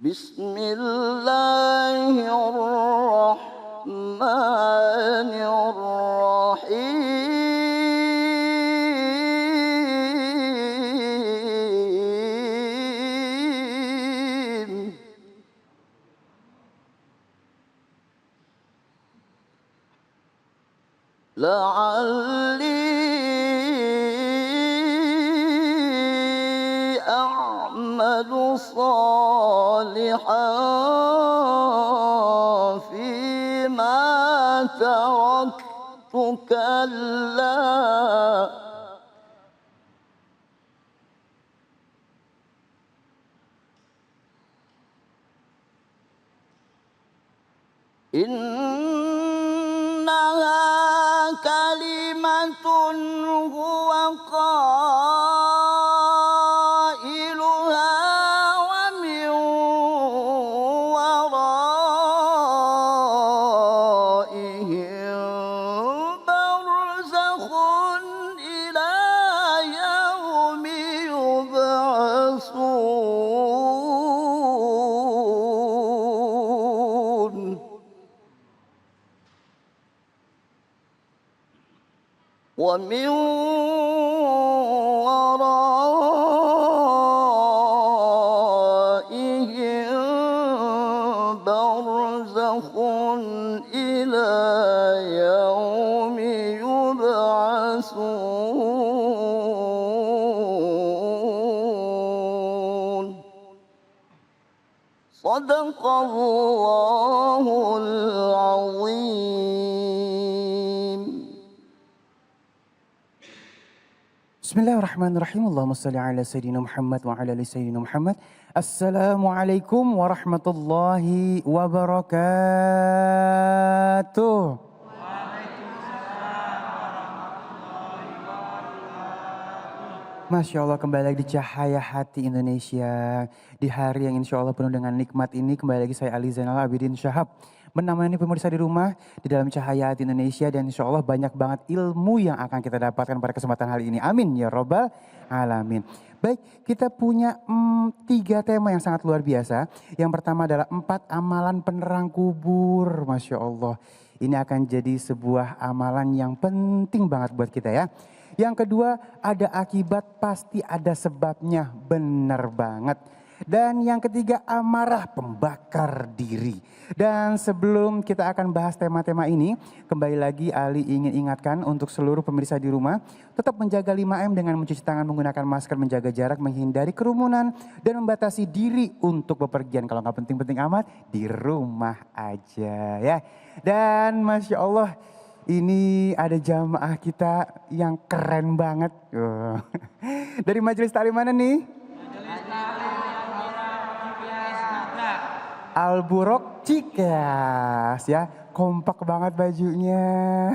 Bismillahirrahmanirrahim. La'alli a'malu salihan fima taraktu kalla innaha kalimatun huwa qailuha wa min waraihim barzakhun ila yaumi yub'atsun. ومن ورائهم برزخ إلى يوم يبعثون. صدق الله العظيم. Bismillahirrahmanirrahim. Allahumma salli ala Sayyidina Muhammad wa ala ali Sayyidina Muhammad. Assalamualaikum warahmatullahi wabarakatuh. Masya Allah, kembali lagi di Cahaya Hati Indonesia. Di hari yang insya Allah penuh dengan nikmat ini, kembali lagi saya Ali Zainal Abidin Syahab menemani pemirsa di rumah di dalam Cahaya Hati Indonesia, dan insya Allah banyak banget ilmu yang akan kita dapatkan pada kesempatan hari ini. Amin ya robbal alamin. Baik, kita punya 3 tema yang sangat luar biasa. Yang pertama adalah 4 amalan penerang kubur. Masya Allah, ini akan jadi sebuah amalan yang penting banget buat kita ya. Yang kedua, ada akibat pasti ada sebabnya, benar banget. Dan yang ketiga, amarah pembakar diri. Dan sebelum kita akan bahas tema-tema ini, kembali lagi Ali ingin ingatkan untuk seluruh pemirsa di rumah, tetap menjaga 5M dengan mencuci tangan, menggunakan masker, menjaga jarak, menghindari kerumunan, dan membatasi diri untuk bepergian. Kalau nggak penting-penting amat, di rumah aja ya. Dan Masya Allah, ini ada jamaah kita yang keren banget. Dari majelis taklim mana nih? Al-Burok Cikas ya, kompak banget bajunya.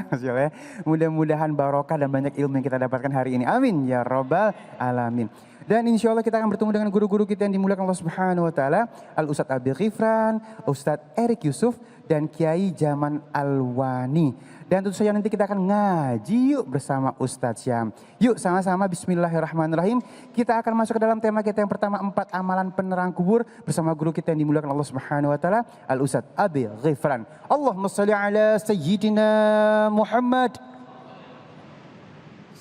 Mudah-mudahan barokah dan banyak ilmu yang kita dapatkan hari ini. Amin ya robbal alamin. Dan insya Allah kita akan bertemu dengan guru-guru kita yang dimuliakan Allah Subhanahu wa Ta'ala. Al-Ustadz Abi Ghifran, Ustadz Erik Yusuf, dan Kiai Jaman Alwani. Dan tentu saja nanti kita akan ngaji yuk bersama Ustadz Syam. Yuk sama-sama bismillahirrahmanirrahim. Kita akan masuk ke dalam tema kita yang pertama, 4 amalan penerang kubur bersama guru kita yang dimuliakan Allah Subhanahu wa Ta'ala, Al-Ustadz Abi Ghifran. Allahumma salli ala Sayyidina Muhammad.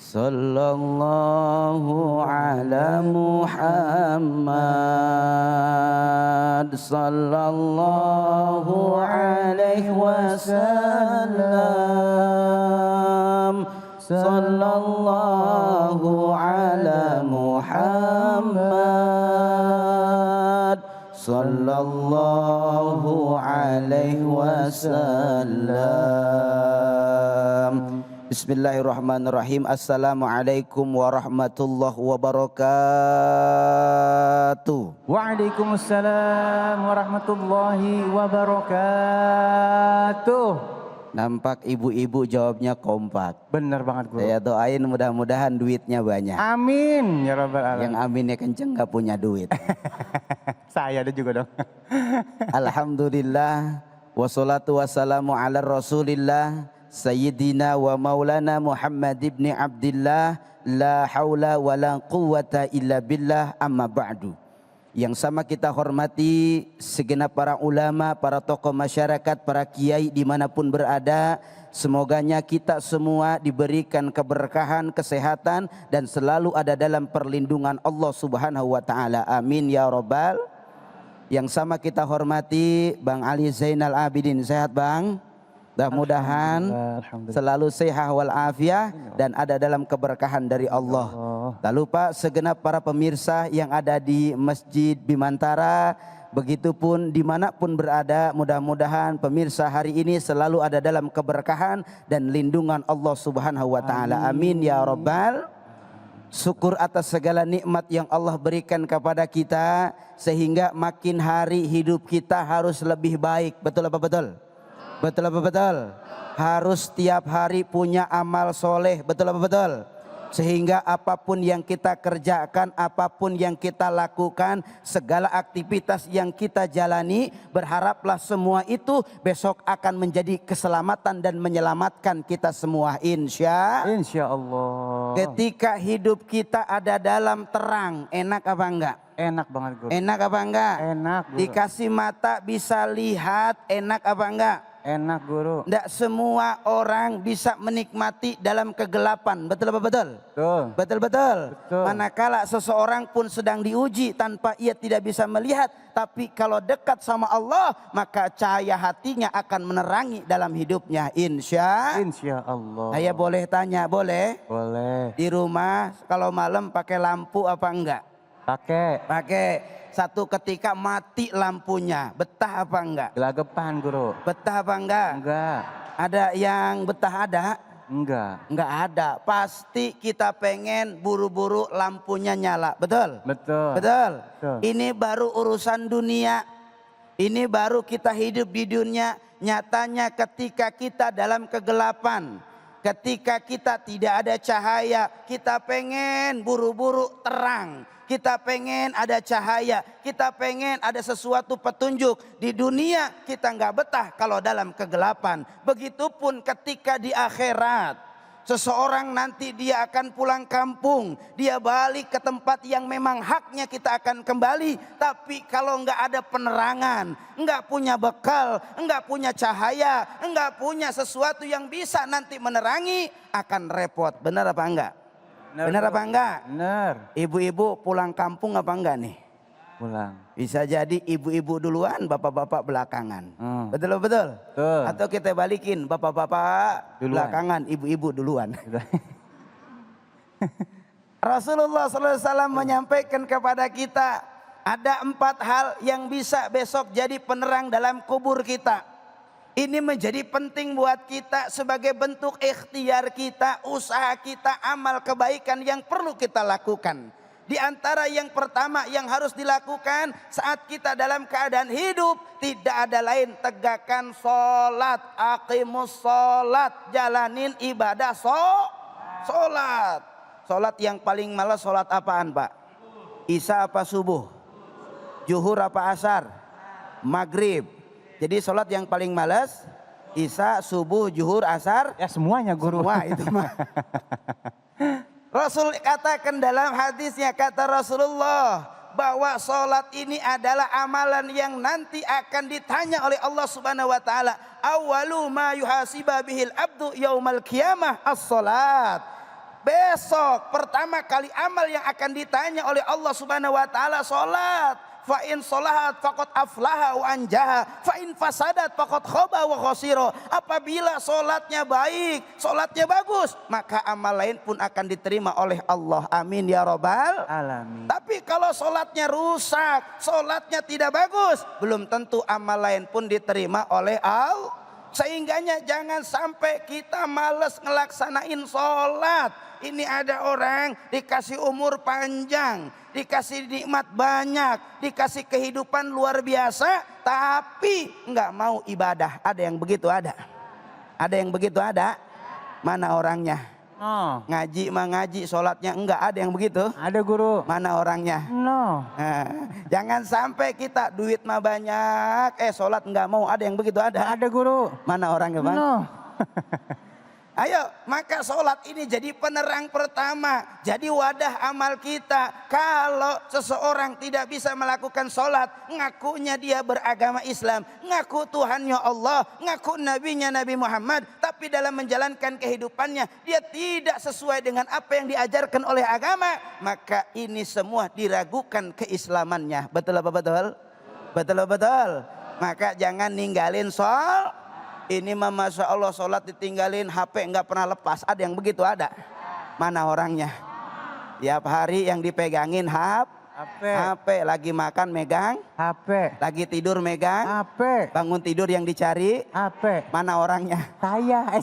Sallallahu ala Muhammad, sallallahu alaihi wasallam, sallallahu ala Muhammad, sallallahu alaihi wasallam. Bismillahirrahmanirrahim. Assalamualaikum warahmatullahi wabarakatuh. Waalaikumsalam warahmatullahi wabarakatuh. Nampak ibu-ibu jawabnya kompak. Bener banget guru. Saya doain mudah-mudahan duitnya banyak. Amin ya rabbal alamin. Yang aminnya kenceng gak punya duit. Saya ada juga dong. Alhamdulillah. Wassalatu wassalamu ala rasulillah. Sayyidina wa maulana Muhammad ibn Abdillah. La hawla wa la quwwata illa billah, amma ba'du. Yang sama kita hormati segenap para ulama, para tokoh masyarakat, para kiai dimanapun berada. Semoganya kita semua diberikan keberkahan, kesehatan dan selalu ada dalam perlindungan Allah Subhanahu wa taala. Amin ya rabbal. Yang sama kita hormati Bang Ali Zainal Abidin. Sehat Bang? Mudah-mudahan selalu sehat walafiat dan ada dalam keberkahan dari Allah. Tak lupa segenap para pemirsa yang ada di Masjid Bimantara, begitupun dimanapun berada, mudah-mudahan pemirsa hari ini selalu ada dalam keberkahan dan lindungan Allah Subhanahu wa taala. Amin ya rabbal. Syukur atas segala nikmat yang Allah berikan kepada kita, sehingga makin hari hidup kita harus lebih baik. Betul apa betul? Betul apa betul? Harus tiap hari punya amal soleh. Betul apa betul? Sehingga apapun yang kita kerjakan, apapun yang kita lakukan, segala aktivitas yang kita jalani, berharaplah semua itu besok akan menjadi keselamatan dan menyelamatkan kita semua, insya Allah. Ketika hidup kita ada dalam terang, enak apa enggak? Enak banget guru. Enak apa enggak? Enak guru. Dikasih mata bisa lihat, enak apa enggak? Enak guru. Tidak semua orang bisa menikmati dalam kegelapan. Betul apa betul? Betul. Betul-betul. Betul. Manakala seseorang pun sedang diuji tanpa ia tidak bisa melihat. Tapi kalau dekat sama Allah, maka cahaya hatinya akan menerangi dalam hidupnya. Insya Allah. Saya boleh tanya, boleh? Boleh. Di rumah kalau malam pakai lampu apa enggak? Pakai. Pakai. Satu ketika mati lampunya, betah apa enggak? Gelagapan guru. Betah apa enggak? Enggak. Ada yang betah ada? Enggak. Enggak ada. Pasti kita pengen buru-buru lampunya nyala. Betul? Betul. Betul? Betul. Ini baru urusan dunia. Ini baru kita hidup di dunia. Nyatanya ketika kita dalam kegelapan, ketika kita tidak ada cahaya, kita pengen buru-buru terang. Kita pengen ada cahaya, kita pengen ada sesuatu petunjuk. Di dunia kita nggak betah kalau dalam kegelapan. Begitupun ketika di akhirat. Seseorang nanti dia akan pulang kampung. Dia balik ke tempat yang memang haknya kita akan kembali. Tapi kalau nggak ada penerangan, nggak punya bekal, nggak punya cahaya, nggak punya sesuatu yang bisa nanti menerangi, akan repot. Benar apa enggak? Benar apa enggak? Benar. Ibu-ibu pulang kampung apa enggak nih? Pulang. Bisa jadi ibu-ibu duluan, bapak-bapak belakangan. Betul betul? Betul. Atau kita balikin, bapak-bapak belakangan, ibu-ibu duluan. Rasulullah SAW menyampaikan kepada kita, ada 4 hal yang bisa besok jadi penerang dalam kubur kita. Ini menjadi penting buat kita sebagai bentuk ikhtiar kita, usaha kita, amal kebaikan yang perlu kita lakukan. Di antara yang pertama yang harus dilakukan saat kita dalam keadaan hidup, tidak ada lain, tegakkan sholat, aqimus sholat, jalanin ibadah sholat. Sholat yang paling malas sholat apaan Pak? Isya apa subuh? Zuhur apa asar? Maghrib. Jadi sholat yang paling malas, isya, subuh, zuhur, asar. Ya semuanya guru. Semua itu mah. Rasul katakan dalam hadisnya, kata Rasulullah, bahwa sholat ini adalah amalan yang nanti akan ditanya oleh Allah Subhanahu wa taala. Awwalu ma yuhasiba bihil abdu yaumal qiyamah as-sholat. Besok pertama kali amal yang akan ditanya oleh Allah Subhanahu wa taala sholat. Fa in sholahat faqad aflaha wa anjaha, fa in fasadat faqad khaba wa khasira. Apabila solatnya baik, solatnya bagus, maka amal lain pun akan diterima oleh Allah. Amin ya rabbal alamin. Tapi kalau solatnya rusak, solatnya tidak bagus, belum tentu amal lain pun diterima oleh Allah. Sehingganya jangan sampai kita males ngelaksanain sholat. Ini ada orang dikasih umur panjang, dikasih nikmat banyak, dikasih kehidupan luar biasa, tapi nggak mau ibadah. Ada yang begitu ada? Ada yang begitu ada? Mana orangnya? No. Ngaji mah ngaji, sholatnya enggak. Ada yang begitu? Ada guru. Mana orangnya? No. Nah, jangan sampai kita duit mah banyak, sholat enggak mau. Ada yang begitu? Ada? Ada guru. Mana orangnya Bang? No. Ayo, maka sholat ini jadi penerang pertama, jadi wadah amal kita. Kalau seseorang tidak bisa melakukan sholat, ngakunya dia beragama Islam, ngaku Tuhannya Allah, ngaku nabinya Nabi Muhammad, tapi dalam menjalankan kehidupannya dia tidak sesuai dengan apa yang diajarkan oleh agama, maka ini semua diragukan keislamannya. Betul apa betul? Betul apa betul? Maka jangan ninggalin sholat. Ini mah Masya Allah sholat ditinggalin, HP nggak pernah lepas. Ada yang begitu ada? Mana orangnya? Tiap hari yang dipegangin HP. Lagi makan megang HP. Lagi tidur megang HP. Bangun tidur yang dicari HP. Mana orangnya? Saya.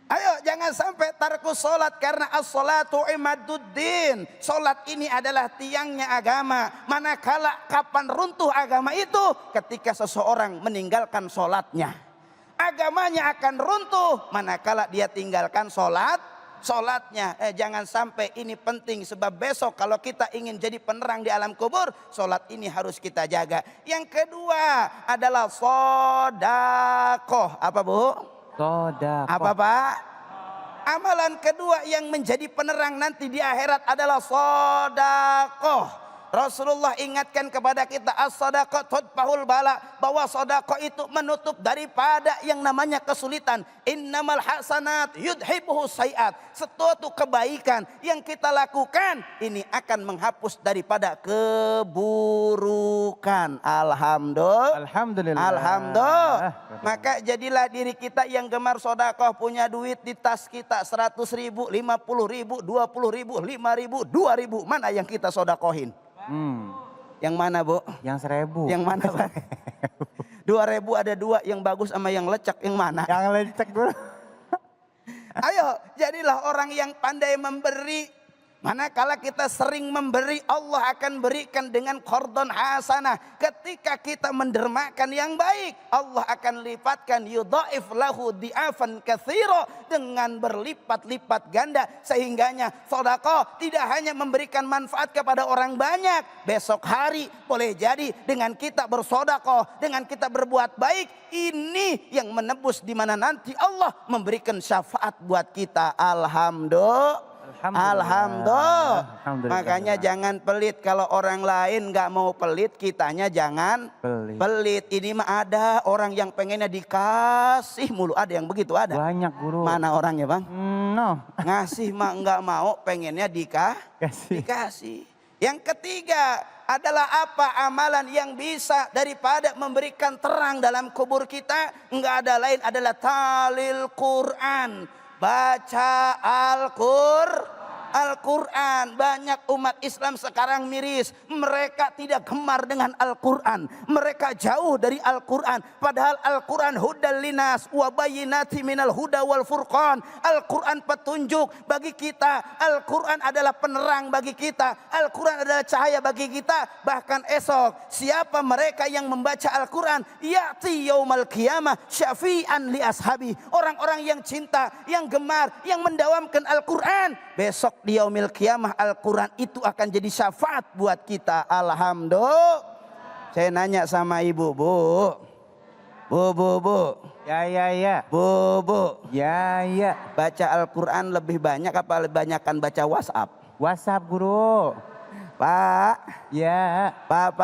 Ayo jangan sampai tarkus sholat, karena as-sholatu imaduddin. Sholat ini adalah tiangnya agama. Manakala kapan runtuh agama itu? Ketika seseorang meninggalkan sholatnya. Agamanya akan runtuh manakala dia tinggalkan sholatnya. Jangan sampai, ini penting, sebab besok kalau kita ingin jadi penerang di alam kubur, sholat ini harus kita jaga. Yang kedua adalah sodakoh. Apa Bu? Sodakoh. Apa Pak? Amalan kedua yang menjadi penerang nanti di akhirat adalah sodakoh. Rasulullah ingatkan kepada kita, as-sadaqah tudfa'ul bala, bahwa sedekah itu menutup daripada yang namanya kesulitan. Innamal hasanat yudhibuhu sayiat. Suatu kebaikan yang kita lakukan ini akan menghapus daripada keburukan. Alhamdulillah. Maka jadilah diri kita yang gemar sedekah, punya duit di tas kita 100.000, 50.000, 20.000, 5.000, 2.000. Mana yang kita sedekahin? Yang mana Bu? Yang 1.000. Yang mana Pak? 2.000 ada dua, yang bagus sama yang lecek, yang mana? Yang lecek dulu. Ayo jadilah orang yang pandai memberi. Manakala kita sering memberi, Allah akan berikan dengan qardon hasanah. Ketika kita mendermakan yang baik, Allah akan lipatkan, yudhaif lahu di'afan katsira, dengan berlipat-lipat ganda. Sehingganya sedekah tidak hanya memberikan manfaat kepada orang banyak. Besok hari boleh jadi dengan kita bersedekah, dengan kita berbuat baik, ini yang menebus di mana nanti Allah memberikan syafaat buat kita. Alhamdulillah. Makanya jangan pelit. Kalau orang lain nggak mau pelit, kitanya jangan pelit. Ini mah ada orang yang pengennya dikasih mulu. Ada yang begitu, ada. Banyak Guru. Mana orangnya Bang? No. Ngasih mah nggak mau, pengennya dikasih. Yang ketiga adalah apa amalan yang bisa daripada memberikan terang dalam kubur kita? Nggak ada lain adalah talil Quran. Baca Al-Quran. Banyak umat Islam sekarang miris. Mereka tidak gemar dengan Al-Quran. Mereka jauh dari Al-Quran. Padahal Al-Quran hudal linas wa bayyinati minal huda wal furqan. Al-Quran petunjuk bagi kita. Al-Quran adalah penerang bagi kita. Al-Quran adalah cahaya bagi kita. Bahkan esok, siapa mereka yang membaca Al-Quran? Ya'ti yaumal qiyamah syafi'an li ashabi. Orang-orang yang cinta, yang gemar, yang mendawamkan Al-Quran, besok di yaumil qiyamah Al-Quran itu akan jadi syafaat buat kita. Alhamdulillah. Saya nanya sama ibu, Bu. Ya. Bu. Ya. Baca Al-Quran lebih banyak apa banyakan baca WhatsApp? WhatsApp Guru. Pak. Ya. Pak.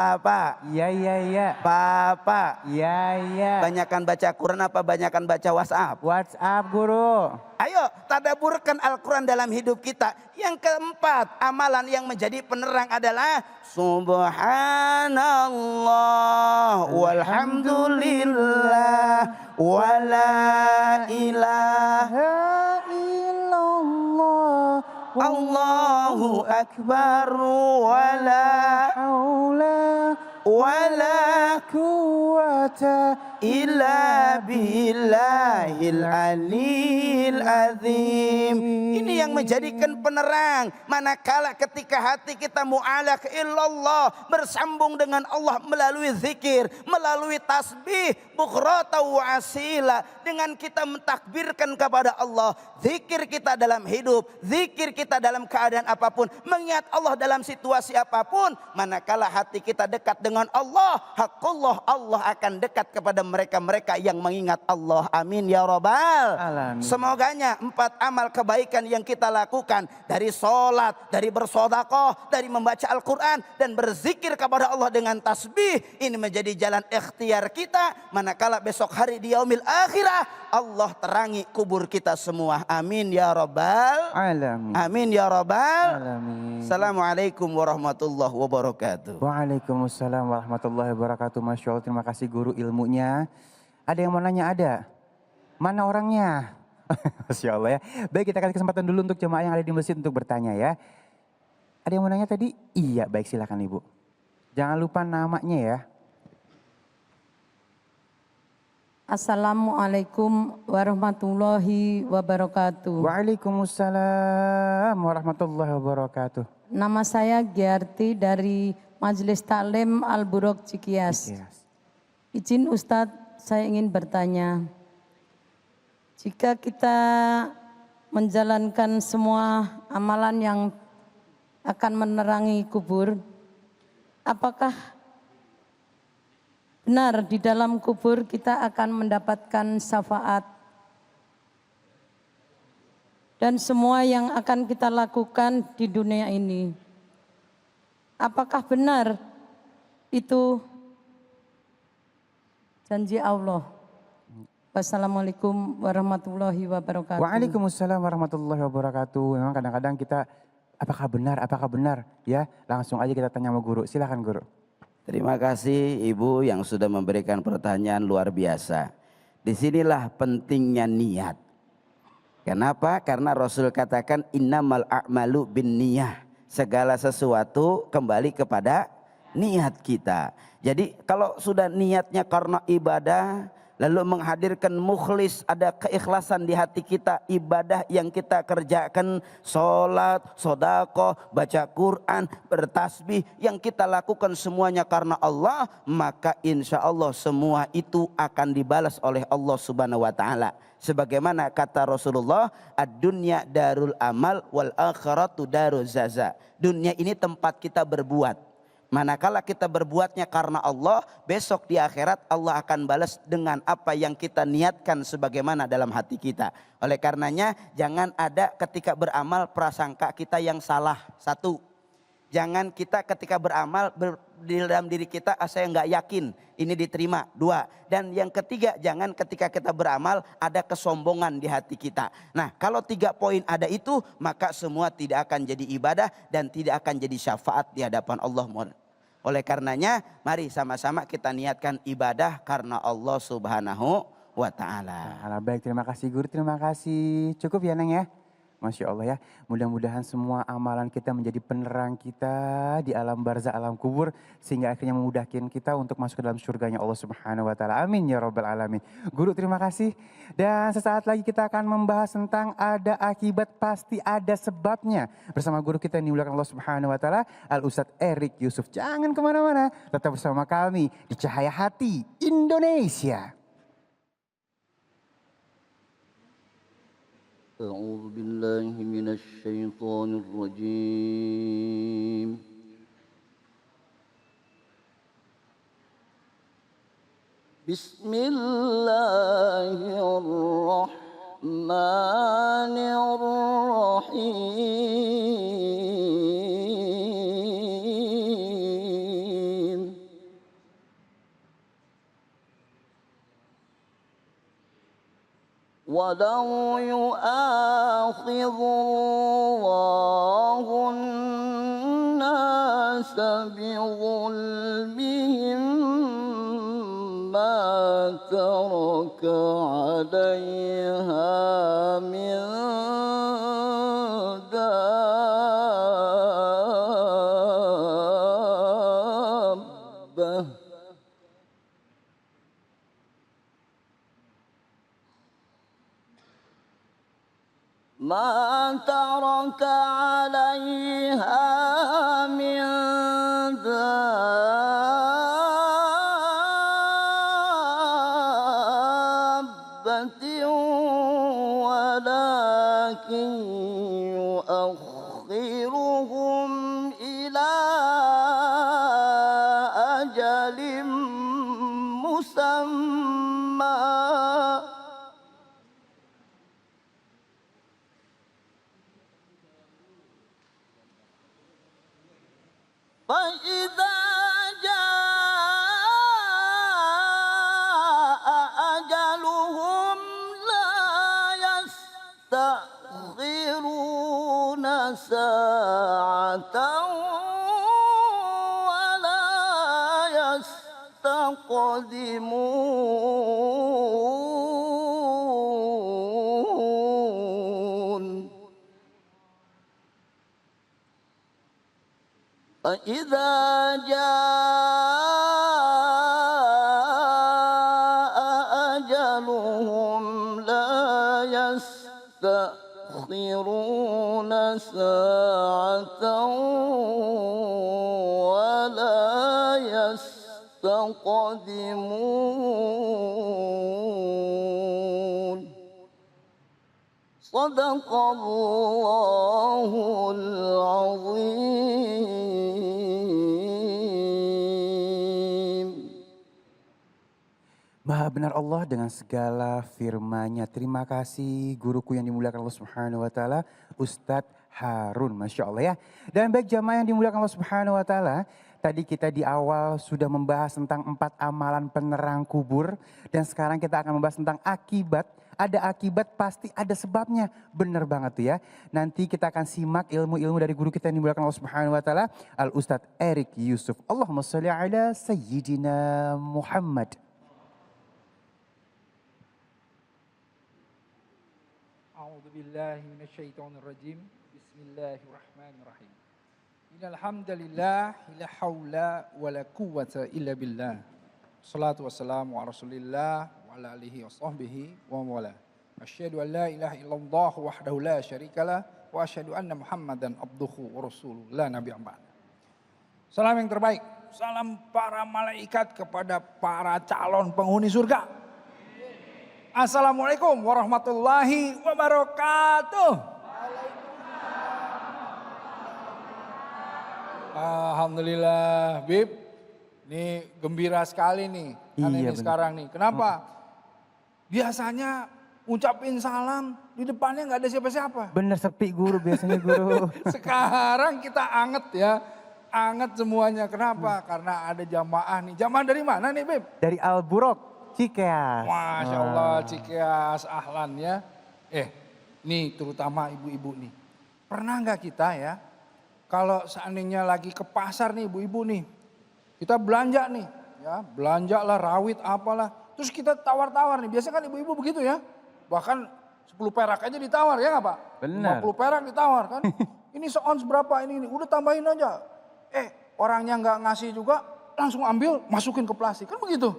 Ya. Pak. Ya. Banyakan baca Quran apa banyakan baca WhatsApp? WhatsApp Guru. Ayo tadaburkan Al-Quran dalam hidup kita. Yang keempat, amalan yang menjadi penerang adalah subhanallah walhamdulillah wala ilaha illallah Allahu akbar wala haula wala quwata illa billahil aliyil azim. Ini yang menjadikan penerang. Manakala ketika hati kita mu'alaq illallah, bersambung dengan Allah melalui zikir, melalui tasbih, bukrata wa asila, dengan kita mentakbirkan kepada Allah. Zikir kita dalam hidup, zikir kita dalam keadaan apapun, mengingat Allah dalam situasi apapun. Manakala hati kita dekat dengan Allah, haqqullah, Allah akan dekat kepada mereka-mereka yang mengingat Allah. Amin ya Rabbal. Alamin. Semoganya 4 amal kebaikan yang kita lakukan, dari sholat, dari bersodakoh, dari membaca Al-Quran, dan berzikir kepada Allah dengan tasbih, ini menjadi jalan ikhtiar kita. Manakala besok hari di yaumil akhirah, Allah terangi kubur kita semua. Amin ya Rabbal Alamin. Amin ya Rabbal. Alamin. Assalamualaikum warahmatullahi wabarakatuh. Waalaikumsalam warahmatullahi wabarakatuh. Masya Allah, terima kasih guru ilmunya. Ada yang mau nanya? Ada? Mana orangnya? Masya Allah ya. Baik, kita kasih kesempatan dulu untuk jemaah yang ada di masjid untuk bertanya ya. Ada yang mau nanya tadi? Iya, baik, silakan Ibu. Jangan lupa namanya ya. Assalamualaikum warahmatullahi wabarakatuh. Waalaikumsalam warahmatullahi wabarakatuh. Nama saya Giarti dari Majelis Taklim Al-Buruk Cikias. Yes. Izin Ustadz, saya ingin bertanya. Jika kita menjalankan semua amalan yang akan menerangi kubur, apakah benar di dalam kubur kita akan mendapatkan syafaat? Dan semua yang akan kita lakukan di dunia ini, apakah benar itu janji Allah? Wassalamualaikum warahmatullahi wabarakatuh. Waalaikumsalam warahmatullahi wabarakatuh. Memang kadang-kadang kita apakah benar ya, langsung aja kita tanya sama guru. Silakan guru. Terima kasih Ibu yang sudah memberikan pertanyaan luar biasa. Disinilah pentingnya niat. Kenapa? Karena Rasul katakan innamal a'malu bin niyah. Segala sesuatu kembali kepada niat kita. Jadi kalau sudah niatnya karena ibadah, lalu menghadirkan mukhlis, ada keikhlasan di hati kita, ibadah yang kita kerjakan, sholat, sodakoh, baca Quran, bertasbih, yang kita lakukan semuanya karena Allah, maka insya Allah semua itu akan dibalas oleh Allah Subhanahu wa Ta'ala. Sebagaimana kata Rasulullah, ad-dunya darul amal wal akhiratu darul jaza. Dunia ini tempat kita berbuat. Manakala kita berbuatnya karena Allah, besok di akhirat Allah akan balas dengan apa yang kita niatkan sebagaimana dalam hati kita. Oleh karenanya jangan ada ketika beramal prasangka kita yang salah. Satu, jangan kita ketika beramal di dalam diri kita saya nggak yakin ini diterima. Dua, dan yang ketiga, jangan ketika kita beramal ada kesombongan di hati kita. Nah, kalau 3 poin ada itu, maka semua tidak akan jadi ibadah dan tidak akan jadi syafaat di hadapan Allah. Oleh karenanya mari sama-sama kita niatkan ibadah karena Allah Subhanahu wa Ta'ala. Baik, terima kasih guru, terima kasih. Cukup ya Neng ya. Masya Allah ya, mudah-mudahan semua amalan kita menjadi penerang kita di alam barzah, alam kubur, sehingga akhirnya memudahkan kita untuk masuk ke dalam surganya Allah Subhanahu wa Ta'ala. Amin ya Rabbal Alamin. Guru, terima kasih. Dan sesaat lagi kita akan membahas tentang ada akibat pasti ada sebabnya bersama guru kita yang dimuliakan Allah Subhanahu wa Ta'ala, Al Ustadz Erik Yusuf. Jangan kemana-mana, tetap bersama kami di Cahaya Hati Indonesia. أعوذ بالله من الشيطان الرجيم بسم الله الرحمن الرحيم ولو يؤاخذ الله الناس بظلمهم ما ترك عليها من دابة ما ترك عليها من دابة ولكن يؤخرهم إلى أجل مسمى ساعة ولا يستقدمون فإذا جاء أجلهم لا يستأخرون ساعة ولا يستقدمون صدق الله العظيم. Maha benar Allah dengan segala firman-Nya. Terima kasih guruku yang dimuliakan Allah Subhanahu wa taala, Ustadz Harun, Masya Allah ya. Dan baik jamaah yang dimuliakan Allah Subhanahu wa taala, tadi kita di awal sudah membahas tentang 4 amalan penerang kubur, dan sekarang kita akan membahas tentang akibat. Ada akibat pasti ada sebabnya. Benar banget tuh ya. Nanti kita akan simak ilmu-ilmu dari guru kita yang dimuliakan Allah Subhanahu wa taala, Al Ustadz Erik Yusuf. Allahumma sholli ala sayyidina Muhammad. أعوذ بالله من الشيطان الرجيم بسم الله الرحمن الرحيم إن الحمد لله لا حول ولا قوة إلا بالله الصلاة والسلام على رسول الله وعلى آله وصحبه وموالاه أشهد أن لا إله إلا الله وحده لا شريك له وأشهد أن محمدا عبده ورسوله لا نبي بعده. Salam yang terbaik, salam para malaikat kepada para calon penghuni surga. Assalamualaikum warahmatullahi wabarakatuh. Alhamdulillah, Bib. Ini gembira sekali nih. Kan Iya, ini bener. sekarang nih. Kenapa? Biasanya ngucapin salam di depannya nggak ada siapa-siapa. Bener sepi guru biasanya guru. Sekarang kita anget ya. Anget semuanya. Kenapa? Karena ada jamaah nih. Jamaah dari mana nih, Bib? Dari Al Burok, Cikeas. Masya Allah, Cikeas, ahlan ya. Nih terutama ibu-ibu nih. Pernah nggak kita ya, kalau seandainya lagi ke pasar nih ibu-ibu nih. Kita belanja nih, ya belanja lah rawit apalah. Terus kita tawar-tawar nih, biasanya kan ibu-ibu begitu ya. Bahkan 10 perak aja ditawar ya nggak Pak? Benar. 50 perak ditawar kan. Ini seons berapa ini, udah tambahin aja. Orangnya nggak ngasih juga, langsung ambil, masukin ke plastik. Kan begitu?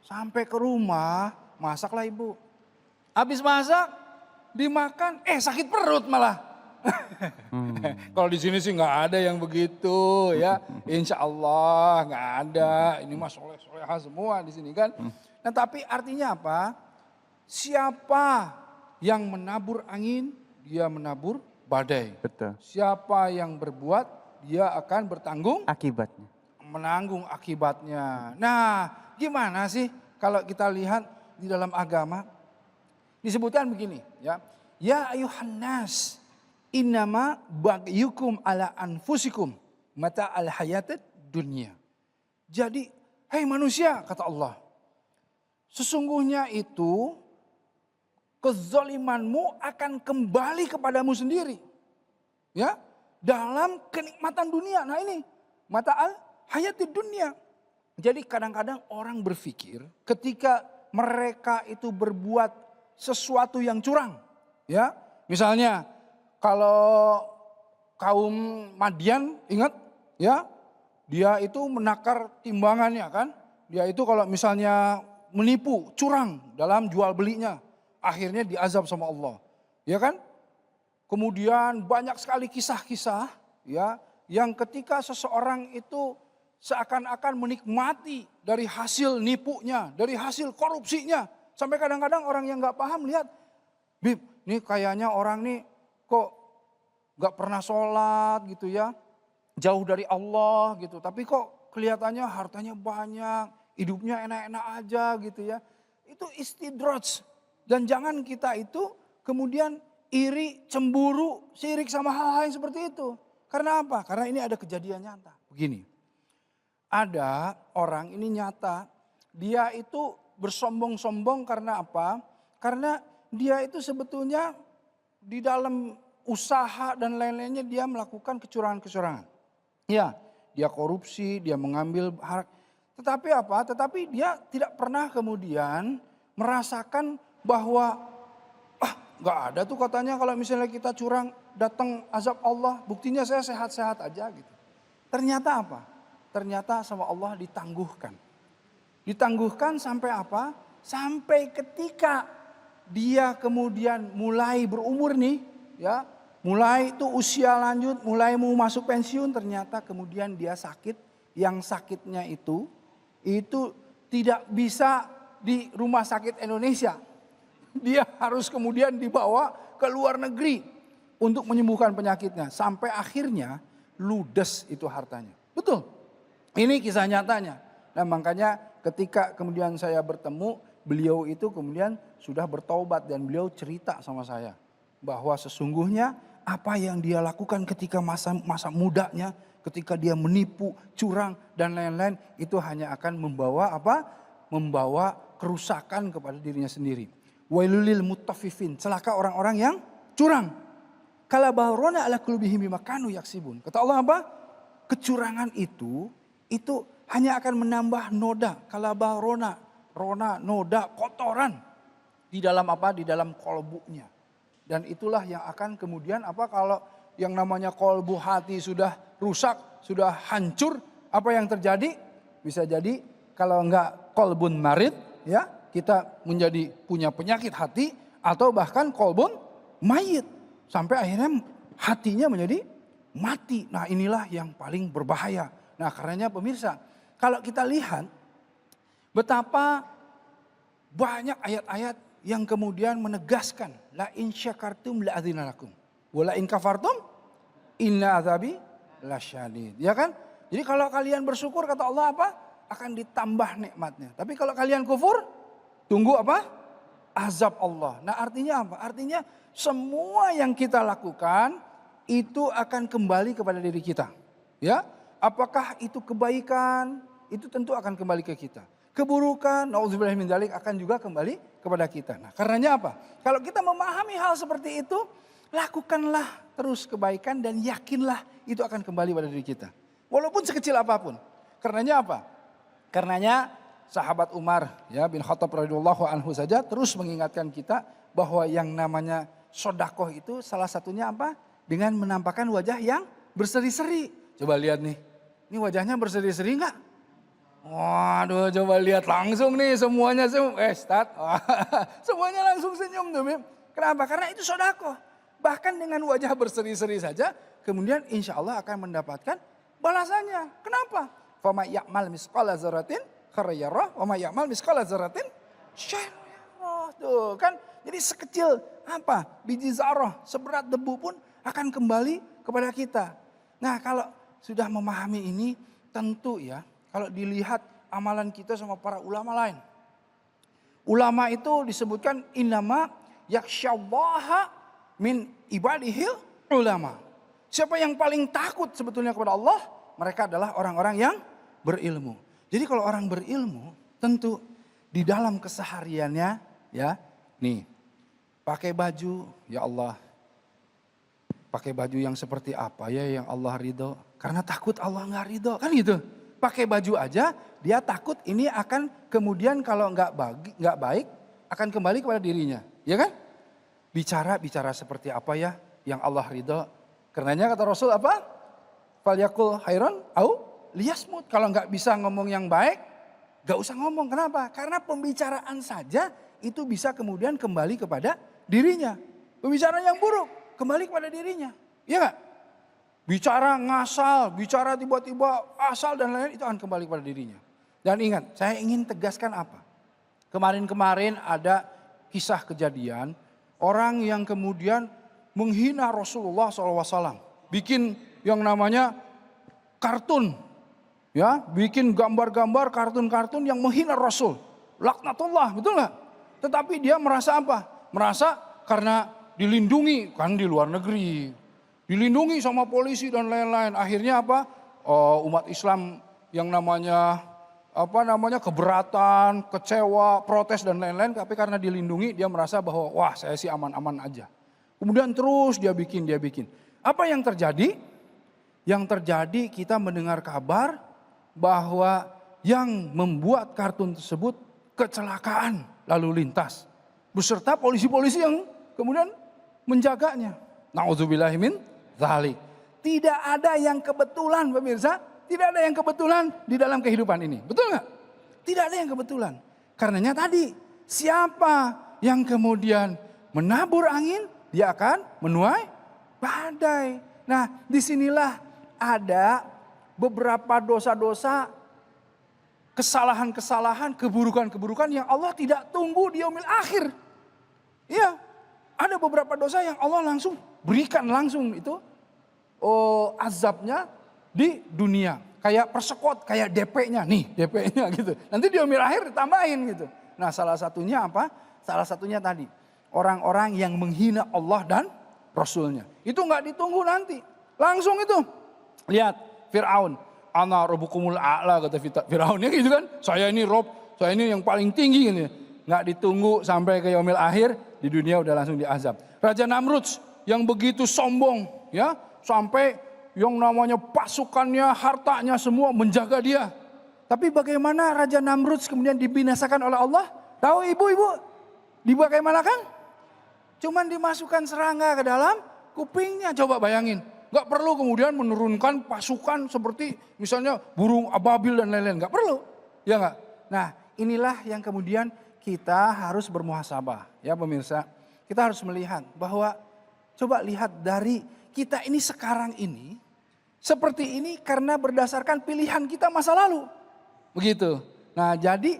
Sampai ke rumah, masaklah ibu. Habis masak, dimakan, sakit perut malah. Kalau di sini sih nggak ada yang begitu ya. Insya Allah nggak ada. Ini mah soleh-soleha semua di sini kan. Nah tapi artinya apa? Siapa yang menabur angin, dia menabur badai. Betul. Siapa yang berbuat, dia akan bertanggung Akibatnya. menanggung akibatnya. Nah, gimana sih kalau kita lihat di dalam agama? Disebutkan begini, ya. Ya ayuhan nas, innama bagyukum ala anfusikum mata al hayatid dunia. Jadi, hai manusia, kata Allah. Sesungguhnya itu kezalimanmu akan kembali kepadamu sendiri. Ya, dalam kenikmatan dunia. Nah ini, mata al hayatid dunia. Jadi kadang-kadang orang berpikir ketika mereka itu berbuat sesuatu yang curang. Ya, misalnya kalau kaum Madian ingat ya, dia itu menakar timbangannya kan. Dia itu kalau misalnya menipu, curang dalam jual belinya, akhirnya diazab sama Allah. Ya kan? Kemudian banyak sekali kisah-kisah ya yang ketika seseorang itu seakan-akan menikmati dari hasil nipunya, dari hasil korupsinya. Sampai kadang-kadang orang yang gak paham lihat, Bib, nih kayaknya orang nih kok gak pernah sholat gitu ya. Jauh dari Allah gitu, tapi kok kelihatannya hartanya banyak, hidupnya enak-enak aja gitu ya. Itu istidraj. Dan jangan kita itu kemudian iri, cemburu, sirik sama hal-hal yang seperti itu. Karena apa? Karena ini ada kejadian nyata. Begini, ada orang ini nyata, dia itu bersombong-sombong karena apa? Karena dia itu sebetulnya di dalam usaha dan lain-lainnya dia melakukan kecurangan-kecurangan. Ya, dia korupsi, dia mengambil hak. Tetapi apa? Tetapi dia tidak pernah kemudian merasakan bahwa nggak ada tuh katanya kalau misalnya kita curang datang azab Allah. Buktinya saya sehat-sehat aja gitu. Ternyata apa? Ternyata sama Allah ditangguhkan. Ditangguhkan sampai apa? Sampai ketika dia kemudian mulai berumur nih, ya, mulai itu usia lanjut, mulai mau masuk pensiun, ternyata kemudian dia sakit. Yang sakitnya itu tidak bisa di rumah sakit Indonesia. Dia harus kemudian dibawa ke luar negeri untuk menyembuhkan penyakitnya. Sampai akhirnya ludes itu hartanya. Betul, ini kisah nyatanya. Nah makanya ketika kemudian saya bertemu, beliau itu kemudian sudah bertaubat dan beliau cerita sama saya. Bahwa sesungguhnya apa yang dia lakukan ketika masa mudanya, ketika dia menipu, curang dan lain-lain, itu hanya akan membawa apa? Membawa kerusakan kepada dirinya sendiri. Wailulil mutaffifin, celaka orang-orang yang curang. Kala bahrona ala qulubihim bima kanu yaksibun. Kata Allah apa? Kecurangan itu hanya akan menambah noda. Kala bahrona, noda, kotoran di dalam apa? Di dalam kolbunya. Dan itulah yang akan kemudian apa kalau yang namanya kolbu hati sudah rusak, sudah hancur, apa yang terjadi? Bisa jadi kalau enggak kolbun marid, ya, kita menjadi punya penyakit hati atau bahkan kolbun mayit. Sampai akhirnya hatinya menjadi mati. Nah inilah yang paling berbahaya. Nah karenanya pemirsa, kalau kita lihat betapa banyak ayat-ayat yang kemudian menegaskan la in syakartum la adzinallakum wa la in kafartum inna azabi lasyadid. Ya kan? Jadi kalau kalian bersyukur kata Allah apa? Akan ditambah nikmatnya. Tapi kalau kalian kufur, tunggu apa? Azab Allah. Nah artinya apa? Artinya semua yang kita lakukan itu akan kembali kepada diri kita. Ya, apakah itu kebaikan? Itu tentu akan kembali ke kita. Keburukan, nauzubillahi min dzalik, akan juga kembali kepada kita. Nah, karenanya apa? Kalau kita memahami hal seperti itu, lakukanlah terus kebaikan dan yakinlah itu akan kembali pada diri kita. Walaupun sekecil apapun. Karenanya apa? Karenanya sahabat Umar ya bin Khattab radhiyallahu anhu saja terus mengingatkan kita bahwa yang namanya sodakoh itu salah satunya apa? Dengan menampakkan wajah yang berseri-seri. Coba lihat nih, ini wajahnya berseri-seri enggak? Waduh, coba lihat langsung nih semuanya senyum. Start. Semuanya langsung senyum tuh, Bim. Kenapa? Karena itu sedekah. Bahkan dengan wajah berseri-seri saja, kemudian insya Allah akan mendapatkan balasannya. Kenapa? Fama ya'mal misqala dzarratin khairan yarah, wa ma ya'mal misqala dzarratin syarran yarah. Tuh kan, jadi sekecil apa? Biji zarah, seberat debu pun akan kembali kepada kita. Nah, kalau sudah memahami ini, tentu ya, kalau dilihat amalan kita sama para ulama lain. Ulama itu disebutkan innama yakhsyallaha min ibadihil ulama. Siapa yang paling takut sebetulnya kepada Allah? Mereka adalah orang-orang yang berilmu. Jadi kalau orang berilmu tentu di dalam kesehariannya ya, nih pakai baju ya Allah. Pakai baju yang seperti apa ya yang Allah ridho? Karena takut Allah nggak ridho, kan gitu. Pakai baju aja, dia takut ini akan kemudian kalau nggak baik akan kembali kepada dirinya, ya kan? Bicara seperti apa ya yang Allah ridho? Karenanya kata Rasul apa? Falyakul khairan au liyasmut. Kalau nggak bisa ngomong yang baik, nggak usah ngomong. Kenapa? Karena pembicaraan saja itu bisa kemudian kembali kepada dirinya. Pembicaraan yang buruk kembali kepada dirinya, ya nggak? Bicara ngasal, bicara tiba-tiba asal dan lain-lain itu akan kembali kepada dirinya. Dan ingat, saya ingin tegaskan apa? Kemarin-kemarin ada kisah kejadian orang yang kemudian menghina Rasulullah SAW. Bikin yang namanya kartun. Ya, bikin gambar-gambar kartun-kartun yang menghina Rasul. Laknatullah, betul nggak? Tetapi dia merasa apa? Merasa karena dilindungi, kan di luar negeri. Dilindungi sama polisi dan lain-lain. Akhirnya apa? Umat Islam yang namanya keberatan, kecewa, protes dan lain-lain. Tapi karena dilindungi dia merasa bahwa wah saya sih aman-aman aja. Kemudian terus dia bikin. Apa yang terjadi? Yang terjadi kita mendengar kabar bahwa yang membuat kartun tersebut kecelakaan lalu lintas. Beserta polisi-polisi yang kemudian menjaganya. Na'udzubillahi min dzalik. Tidak ada yang kebetulan pemirsa. Tidak ada yang kebetulan di dalam kehidupan ini. Betul nggak? Tidak ada yang kebetulan. Karenanya tadi, siapa yang kemudian menabur angin, dia akan menuai badai. Nah, disinilah ada beberapa dosa-dosa, kesalahan-kesalahan, keburukan-keburukan yang Allah tidak tunggu di yaumil akhir. Iya, ada beberapa dosa yang Allah langsung berikan langsung itu azabnya di dunia. Kayak persekot, kayak DP-nya nih, DP-nya gitu. Nanti di yaumil akhir ditambahin gitu. Nah, salah satunya apa? Salah satunya tadi, orang-orang yang menghina Allah dan Rasulnya. Itu nggak ditunggu nanti, langsung itu. Lihat Fir'aun, ana rabbukumul a'la kata Fir'aunnya gitu kan. Saya ini Rob, saya ini yang paling tinggi gitu. Nggak ditunggu sampai ke yaumil akhir, di dunia udah langsung diazab. Raja Namrud yang begitu sombong ya, sampai yang namanya pasukannya, hartanya semua menjaga dia. Tapi bagaimana Raja Namrud kemudian dibinasakan oleh Allah? Tahu ibu-ibu? Dibagaimanakan? Cuman dimasukkan serangga ke dalam kupingnya, coba bayangin. Gak perlu kemudian menurunkan pasukan seperti misalnya burung ababil dan lain-lain. Gak perlu, ya gak? Nah, inilah yang kemudian kita harus bermuhasabah. Ya pemirsa, kita harus melihat bahwa coba lihat dari kita ini sekarang ini seperti ini karena berdasarkan pilihan kita masa lalu. Begitu. Nah, jadi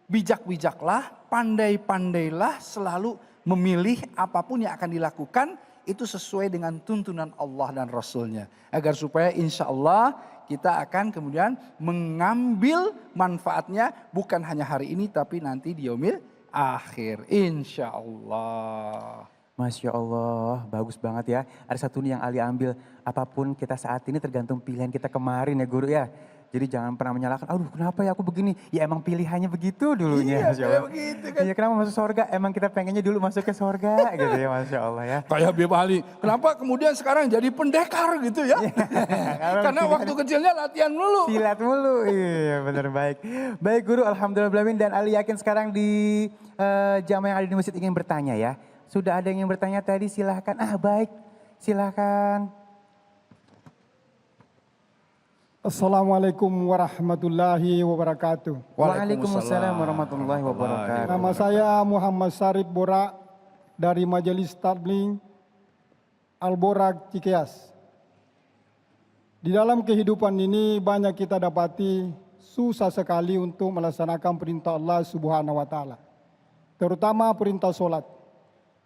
bijak-bijaklah, pandai-pandailah selalu memilih apapun yang akan dilakukan itu sesuai dengan tuntunan Allah dan Rasulnya. Agar supaya insya Allah kita akan kemudian mengambil manfaatnya bukan hanya hari ini tapi nanti di yaumil akhir. Insya Allah. Masya Allah, bagus banget ya. Ada satu nih yang Ali ambil, apapun kita saat ini tergantung pilihan kita kemarin ya guru ya. Jadi jangan pernah menyalahkan, aduh kenapa ya aku begini. Ya emang pilihannya begitu dulunya. Iya, Masya Allah. begitu kan. Iya, kenapa masuk surga, emang kita pengennya dulu masuk ke surga gitu ya Masya Allah ya. Kayak Habib Ali, kenapa kemudian sekarang jadi pendekar gitu ya. Karena waktu kecilnya latihan mulu. Silat mulu, iya benar baik. Baik guru, alhamdulillah dan Ali yakin sekarang di jamaah yang ada di masjid ingin bertanya ya. Sudah ada yang ingin bertanya tadi, silahkan. Baik, silahkan. Assalamualaikum warahmatullahi wabarakatuh. Waalaikumsalam warahmatullahi wabarakatuh. Nama saya Muhammad Sarip Bora dari Majelis Tabligh Al-Bora Cikeas. Di dalam kehidupan ini banyak kita dapati susah sekali untuk melaksanakan perintah Allah Subhanahu wa taala. Terutama perintah solat.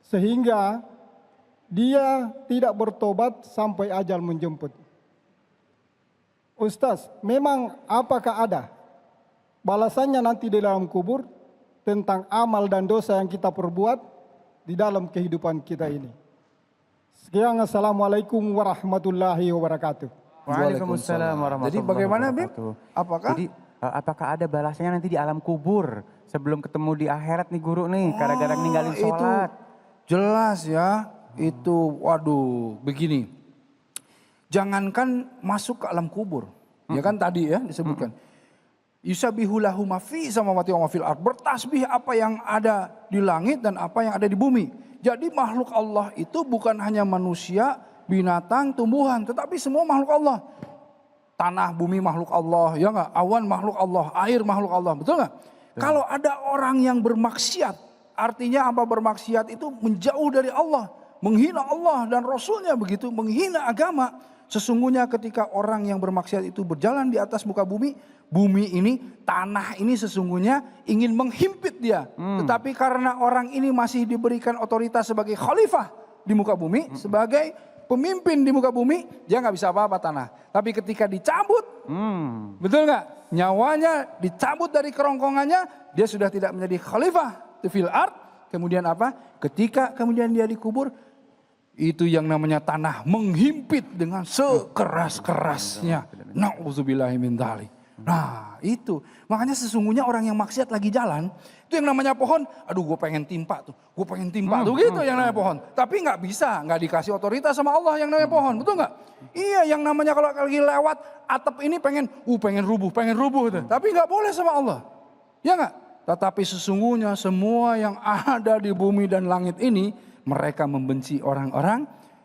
Sehingga dia tidak bertobat sampai ajal menjemput. Ustaz, memang apakah ada balasannya nanti di dalam kubur tentang amal dan dosa yang kita perbuat di dalam kehidupan kita ini? Sekian, assalamualaikum warahmatullahi wabarakatuh. Waalaikumsalam warahmatullahi Jadi bagaimana Bib? wabarakatuh. Apakah? Jadi apakah ada balasannya nanti di alam kubur sebelum ketemu di akhirat nih guru nih, gara-gara ninggalin sholat? Itu jelas ya, itu waduh begini. Jangankan masuk ke alam kubur, ya kan tadi ya disebutkan. Yusabihu lahu ma fi samawati wa ma fil ard. Bertasbih apa yang ada di langit dan apa yang ada di bumi. Jadi makhluk Allah itu bukan hanya manusia, binatang, tumbuhan, tetapi semua makhluk Allah. Tanah, bumi makhluk Allah, ya enggak? Awan makhluk Allah, air makhluk Allah, betul enggak? Kalau ada orang yang bermaksiat, artinya apa bermaksiat itu menjauh dari Allah, menghina Allah dan Rasulnya begitu, menghina agama. Sesungguhnya ketika orang yang bermaksiat itu berjalan di atas muka bumi, bumi ini, tanah ini sesungguhnya ingin menghimpit dia. Tetapi karena orang ini masih diberikan otoritas sebagai khalifah di muka bumi, sebagai pemimpin di muka bumi, dia nggak bisa apa-apa tanah. Tapi ketika dicabut, betul nggak? Nyawanya dicabut dari kerongkongannya, dia sudah tidak menjadi khalifah fil ard. Kemudian apa? Ketika kemudian dia dikubur, itu yang namanya tanah menghimpit dengan sekeras-kerasnya. Na'udzubillahi min dzalik. Nah itu, makanya sesungguhnya orang yang maksiat lagi jalan, itu yang namanya pohon, aduh gue pengen timpa tuh, gue pengen timpa tuh, gitu yang namanya pohon. Tapi nggak bisa, nggak dikasih otoritas sama Allah yang namanya pohon, betul nggak? Iya, yang namanya kalau lagi lewat atap ini pengen rubuh tuh. Tapi nggak boleh sama Allah, ya nggak? Tetapi sesungguhnya semua yang ada di bumi dan langit ini, mereka membenci orang-orang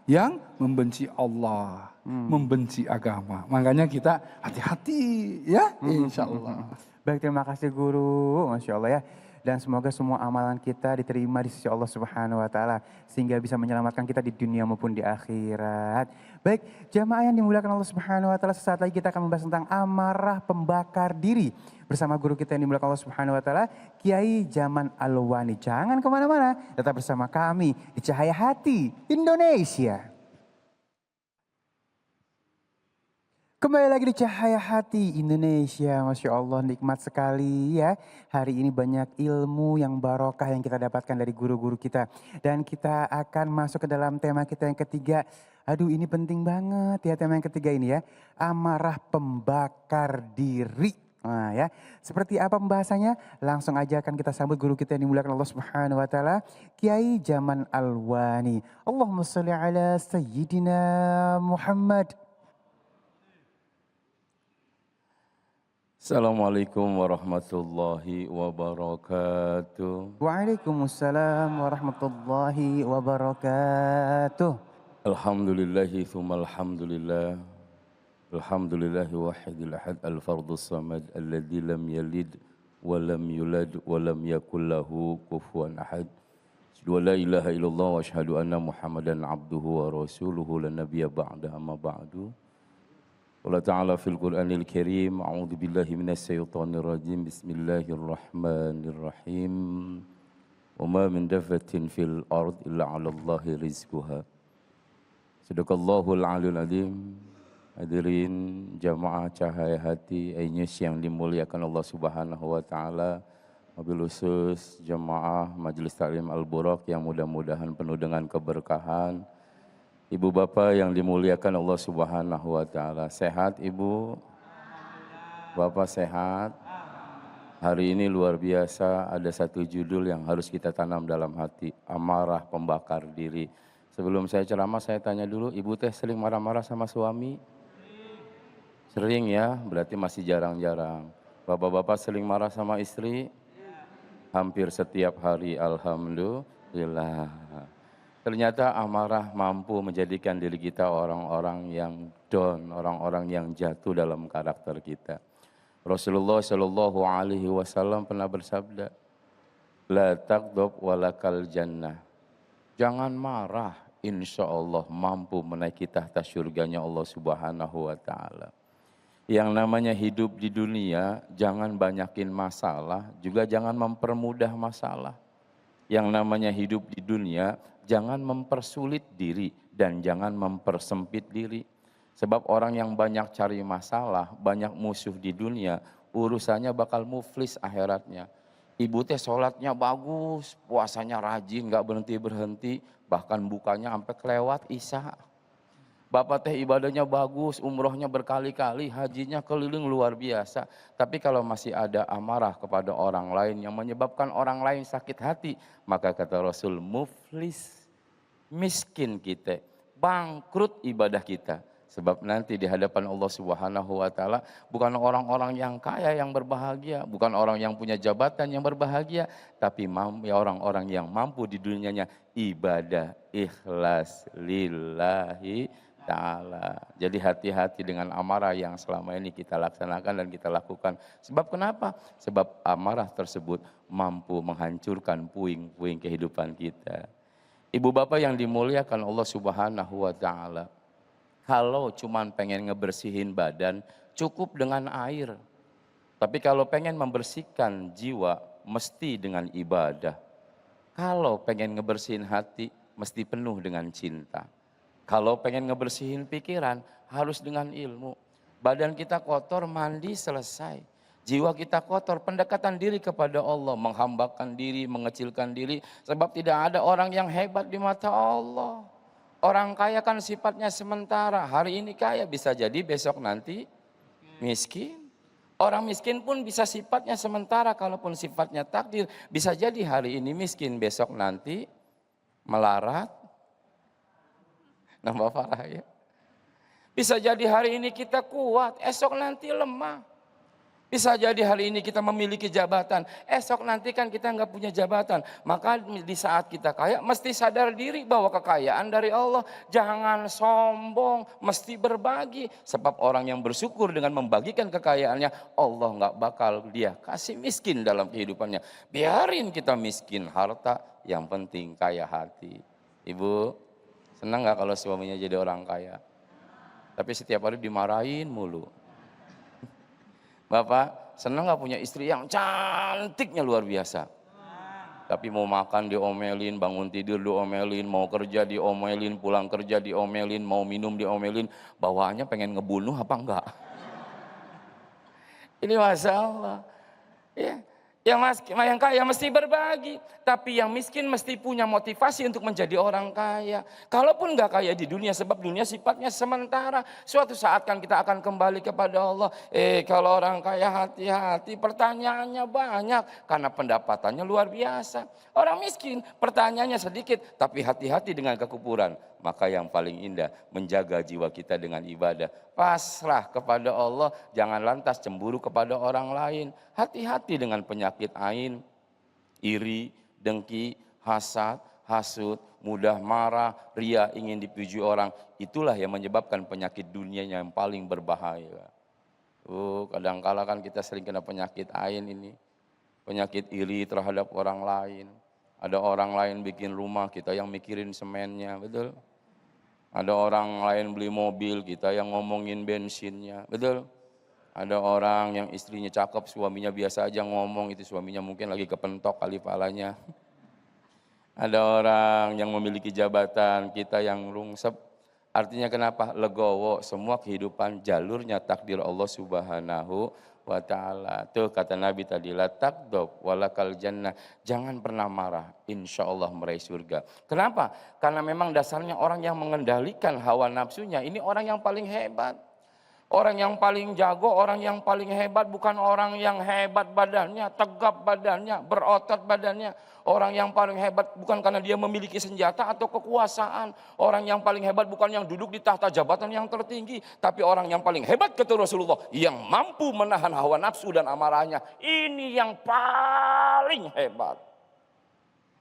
yang membenci Allah, membenci agama. Makanya kita hati-hati ya, insya Allah. Baik, terima kasih guru, Masya Allah ya. Dan semoga semua amalan kita diterima di sisi Allah Subhanahu wa Ta'ala, sehingga bisa menyelamatkan kita di dunia maupun di akhirat. Baik, jamaah yang dimuliakan Allah Subhanahu wa Ta'ala, sesaat lagi kita akan membahas tentang amarah pembakar diri bersama guru kita yang dimuliakan Allah Subhanahu wa Ta'ala, Kiai Jaman Alwani. Jangan kemana-mana, tetap bersama kami di Cahaya Hati Indonesia. Kembali lagi di Cahaya Hati Indonesia, Masya Allah nikmat sekali ya. Hari ini banyak ilmu yang barokah yang kita dapatkan dari guru-guru kita. Dan kita akan masuk ke dalam tema kita yang ketiga. Aduh, ini penting banget ya tema yang ketiga ini ya. Amarah pembakar diri. Nah ya, seperti apa pembahasannya? Langsung aja akan kita sambut guru kita yang dimuliakan Allah Subhanahu wa Ta'ala, Kiai Jaman Alwani. Allahumma sholli ala Sayyidina Muhammad. Assalamualaikum warahmatullahi wabarakatuh. Waalaikumsalam warahmatullahi wabarakatuh. Alhamdulillahi thumma alhamdulillah. Alhamdulillahi wahidil ahad al-fardus samad alladzi lam yalid wa lam yulad wa lam yakul lahu kufuwan ahad. Asyhadu an la ilaha illallah wa asyhadu anna Muhammadan abduhu wa rasuluhu la nabiyya ba'da amma ba'du. Allah Ta'ala fil Qur'anil Karim, a'udzu billahi minas syaitonir rajim, bismillahirrahmanirrahim. Wa ma min dabbatin fil ard illa 'ala Allahi rizquha. Sadaqallahul 'aliyyul 'azim. Hadirin jamaah Cahaya Hati Ainus yang dimuliakan Allah Subhanahu wa Ta'ala. Wabil khusus jamaah Majelis Taklim Al-Buraq yang mudah-mudahan penuh dengan keberkahan. Ibu bapak yang dimuliakan Allah Subhanahu wa Ta'ala. Sehat ibu? Bapak sehat? Hari ini luar biasa, ada satu judul yang harus kita tanam dalam hati. Amarah pembakar diri. Sebelum saya ceramah saya tanya dulu, ibu teh sering marah-marah sama suami? Sering ya, berarti masih jarang-jarang. Bapak-bapak sering marah sama istri? Hampir setiap hari, alhamdulillah. Ternyata amarah mampu menjadikan diri kita orang-orang yang down, orang-orang yang jatuh dalam karakter kita. Rasulullah Shallallahu Alaihi Wasallam pernah bersabda, la taghdab walakal jannah. Jangan marah, insya Allah mampu menaiki tahta surganya Allah Subhanahu Wa Taala. Yang namanya hidup di dunia, jangan banyakin masalah, juga jangan mempermudah masalah. Yang namanya hidup di dunia, jangan mempersulit diri dan jangan mempersempit diri. Sebab orang yang banyak cari masalah, banyak musuh di dunia, urusannya bakal muflis akhiratnya. Ibu teh sholatnya bagus, puasanya rajin, gak berhenti-berhenti, bahkan bukanya sampai kelewat isya. Bapak teh ibadahnya bagus, umrohnya berkali-kali, hajinya keliling luar biasa. Tapi kalau masih ada amarah kepada orang lain yang menyebabkan orang lain sakit hati, maka kata Rasul, muflis, miskin kita, bangkrut ibadah kita. Sebab nanti di hadapan Allah Subhanahu wa Ta'ala bukan orang-orang yang kaya yang berbahagia, bukan orang yang punya jabatan yang berbahagia, tapi orang-orang yang mampu di dunianya ibadah ikhlas lillahi Ta'ala. Jadi hati-hati dengan amarah yang selama ini kita laksanakan dan kita lakukan. Sebab kenapa? Sebab amarah tersebut mampu menghancurkan puing-puing kehidupan kita. Ibu bapak yang dimuliakan Allah Subhanahu wa Ta'ala. Kalau cuman pengen ngebersihin badan, cukup dengan air. Tapi kalau pengen membersihkan jiwa, mesti dengan ibadah. Kalau pengen ngebersihin hati, mesti penuh dengan cinta. Kalau pengen ngebersihin pikiran, harus dengan ilmu. Badan kita kotor, mandi selesai. Jiwa kita kotor, pendekatan diri kepada Allah. Menghambakan diri, mengecilkan diri. Sebab tidak ada orang yang hebat di mata Allah. Orang kaya kan sifatnya sementara. Hari ini kaya, bisa jadi besok nanti miskin. Orang miskin pun bisa sifatnya sementara, kalaupun sifatnya takdir. Bisa jadi hari ini miskin, besok nanti melarat, nambah parah ya. Bisa jadi hari ini kita kuat, esok nanti lemah. Bisa jadi hari ini kita memiliki jabatan, esok nanti kan kita nggak punya jabatan. Maka di saat kita kaya mesti sadar diri bahwa kekayaan dari Allah. Jangan sombong, mesti berbagi. Sebab orang yang bersyukur dengan membagikan kekayaannya, Allah nggak bakal dia kasih miskin dalam kehidupannya. Biarin kita miskin harta, yang penting kaya hati. Ibu, senang nggak kalau suaminya jadi orang kaya? Tapi setiap hari dimarahin mulu. Bapak, senang gak punya istri yang cantiknya luar biasa? Tapi mau makan diomelin, bangun tidur diomelin, mau kerja diomelin, pulang kerja diomelin, mau minum diomelin, bawaannya pengen ngebunuh apa enggak? Ini masalah. Ya. Yang kaya mesti berbagi, tapi yang miskin mesti punya motivasi untuk menjadi orang kaya. Kalaupun nggak kaya di dunia, sebab dunia sifatnya sementara. Suatu saat kan kita akan kembali kepada Allah. Kalau orang kaya hati-hati, pertanyaannya banyak karena pendapatannya luar biasa. Orang miskin pertanyaannya sedikit, tapi hati-hati dengan kekufuran. Maka yang paling indah menjaga jiwa kita dengan ibadah. Pasrah kepada Allah, jangan lantas cemburu kepada orang lain. Hati-hati dengan penyakit ain, iri, dengki, hasad, hasut, mudah marah, ria, ingin dipuji orang. Itulah yang menyebabkan penyakit dunia yang paling berbahaya. Kadang-kala kan kita sering kena penyakit ain ini. Penyakit iri terhadap orang lain. Ada orang lain bikin rumah, kita yang mikirin semennya, betul? Ada orang lain beli mobil, kita yang ngomongin bensinnya, betul? Ada orang yang istrinya cakep, suaminya biasa aja ngomong, itu suaminya mungkin lagi kepentok kali palanya. Ada orang yang memiliki jabatan, kita yang rungsep. Artinya kenapa? Legowo, semua kehidupan jalurnya takdir Allah Subhanahu wa ta'ala. Tuh kata Nabi tadi, la takdob walakal jannah. Jangan pernah marah, insya Allah meraih surga. Kenapa? Karena memang dasarnya orang yang mengendalikan hawa nafsunya, ini orang yang paling hebat. Orang yang paling jago, orang yang paling hebat bukan orang yang hebat badannya, tegap badannya, berotot badannya. Orang yang paling hebat bukan karena dia memiliki senjata atau kekuasaan. Orang yang paling hebat bukan yang duduk di tahta jabatan yang tertinggi. Tapi orang yang paling hebat kata Rasulullah, yang mampu menahan hawa nafsu dan amarahnya. Ini yang paling hebat.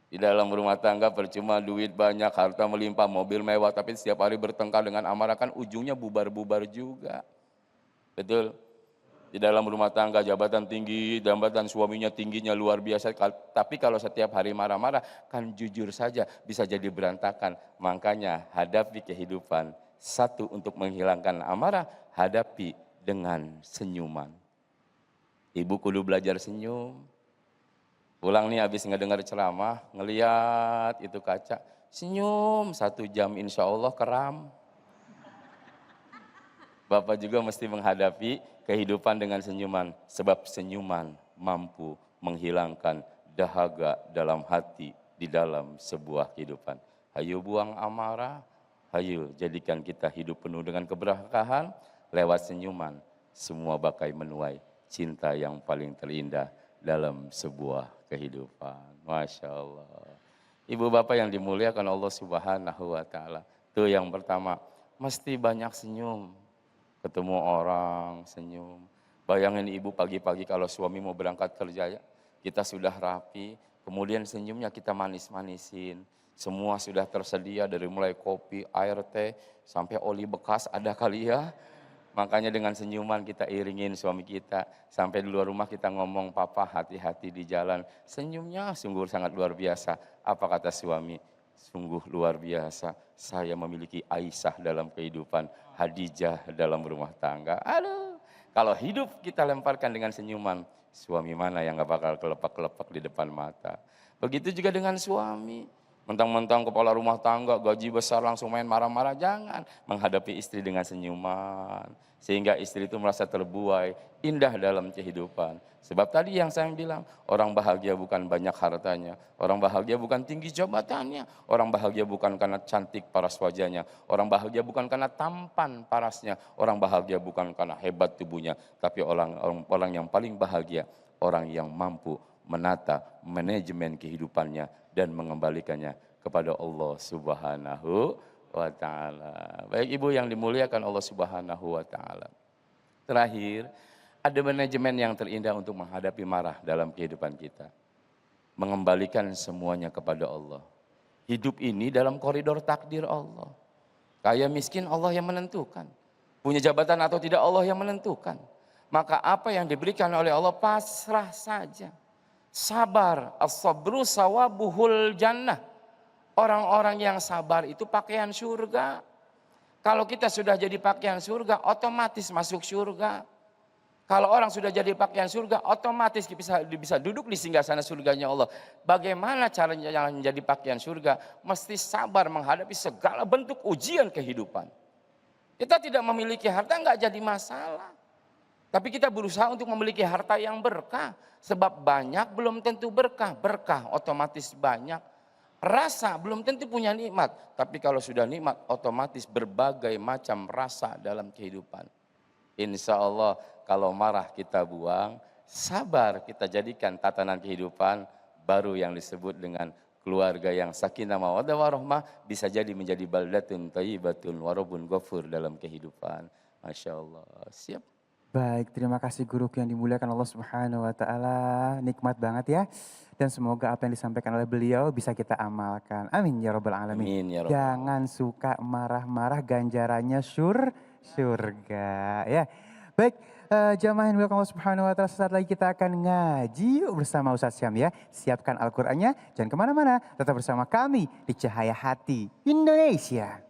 Di dalam rumah tangga percuma duit banyak, harta melimpah, mobil mewah. Tapi setiap hari bertengkar dengan amarah kan ujungnya bubar-bubar juga. Betul. Di dalam rumah tangga jabatan tinggi, jabatan suaminya tingginya luar biasa. Tapi kalau setiap hari marah-marah kan jujur saja bisa jadi berantakan. Makanya hadapi kehidupan. Satu, untuk menghilangkan amarah, hadapi dengan senyuman. Ibu kudu belajar senyum. Pulang nih habis ngedengar ceramah, ngeliat itu kaca. Senyum 1 jam insya Allah keram. Bapak juga mesti menghadapi kehidupan dengan senyuman. Sebab senyuman mampu menghilangkan dahaga dalam hati di dalam sebuah kehidupan. Hayu buang amarah, hayu jadikan kita hidup penuh dengan keberkahan. Lewat senyuman, semua bakai menuai cinta yang paling terindah dalam sebuah kehidupan. Masya Allah. Ibu bapak yang dimuliakan Allah Subhanahu wa ta'ala. Itu yang pertama, mesti banyak senyum. Ketemu orang, senyum. Bayangin ibu pagi-pagi kalau suami mau berangkat kerja, kita sudah rapi, kemudian senyumnya kita manis-manisin. Semua sudah tersedia dari mulai kopi, air teh, sampai oli bekas ada kali ya. Makanya dengan senyuman kita iringin suami kita. Sampai di luar rumah kita ngomong, papa hati-hati di jalan. Senyumnya sungguh sangat luar biasa. Apa kata suami? Sungguh luar biasa, saya memiliki Aisyah dalam kehidupan, Hadijah dalam rumah tangga. Aduh, kalau hidup kita lemparkan dengan senyuman, suami mana yang gak bakal kelepek-kelepek di depan mata. Begitu juga dengan suami, Mentang-mentang kepala rumah tangga, gaji besar langsung main marah-marah. Jangan. Menghadapi istri dengan senyuman. Sehingga istri itu merasa terbuai, indah dalam kehidupan. Sebab tadi yang saya bilang, orang bahagia bukan banyak hartanya. Orang bahagia bukan tinggi jabatannya. Orang bahagia bukan karena cantik paras wajahnya. Orang bahagia bukan karena tampan parasnya. Orang bahagia bukan karena hebat tubuhnya. Tapi orang yang paling bahagia, orang yang mampu menata manajemen kehidupannya dan mengembalikannya kepada Allah Subhanahu wa ta'ala. Baik ibu yang dimuliakan Allah Subhanahu wa ta'ala. Terakhir, ada manajemen yang terindah untuk menghadapi marah dalam kehidupan kita. Mengembalikan semuanya kepada Allah. Hidup ini dalam koridor takdir Allah. Kaya miskin Allah yang menentukan. Punya jabatan atau tidak Allah yang menentukan. Maka apa yang diberikan oleh Allah pasrah saja. Sabar, as-sabru sawabuhul jannah. Orang-orang yang sabar itu pakaian surga. Kalau kita sudah jadi pakaian surga, otomatis masuk surga. Kalau orang sudah jadi pakaian surga, otomatis bisa duduk di singgasana surganya Allah. Bagaimana caranya menjadi pakaian surga? Mesti sabar menghadapi segala bentuk ujian kehidupan. Kita tidak memiliki harta, enggak jadi masalah. Tapi kita berusaha untuk memiliki harta yang berkah. Sebab banyak belum tentu berkah. Berkah otomatis banyak. Rasa belum tentu punya nikmat. Tapi kalau sudah nikmat, otomatis berbagai macam rasa dalam kehidupan. Insya Allah kalau marah kita buang, sabar kita jadikan tatanan kehidupan baru yang disebut dengan keluarga yang sakinah mawaddah warahmah, bisa jadi menjadi baldatun thayyibatun warabun ghafur dalam kehidupan. Masya Allah. Siap. Baik, terima kasih guru yang dimuliakan Allah Subhanahu wa taala. Nikmat banget ya. Dan semoga apa yang disampaikan oleh beliau bisa kita amalkan. Amin ya rabbal alamin. Amin ya rabbal. Jangan suka marah-marah, ganjarannya surga ya. Baik, jamaah yang dimuliakan Allah Subhanahu wa taala, sesaat lagi kita akan ngaji yuk bersama Ustaz Syam ya. Siapkan Al-Qur'annya, jangan kemana-mana, tetap bersama kami di Cahaya Hati Indonesia.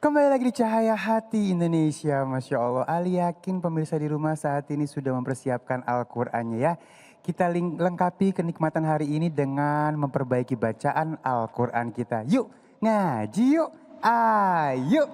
Kembali lagi di Cahaya Hati Indonesia, Masya Allah. Ali yakin pemirsa di rumah saat ini sudah mempersiapkan Al-Qur'annya ya. Kita lengkapi kenikmatan hari ini dengan memperbaiki bacaan Al-Qur'an kita. Yuk ngaji yuk, ayo.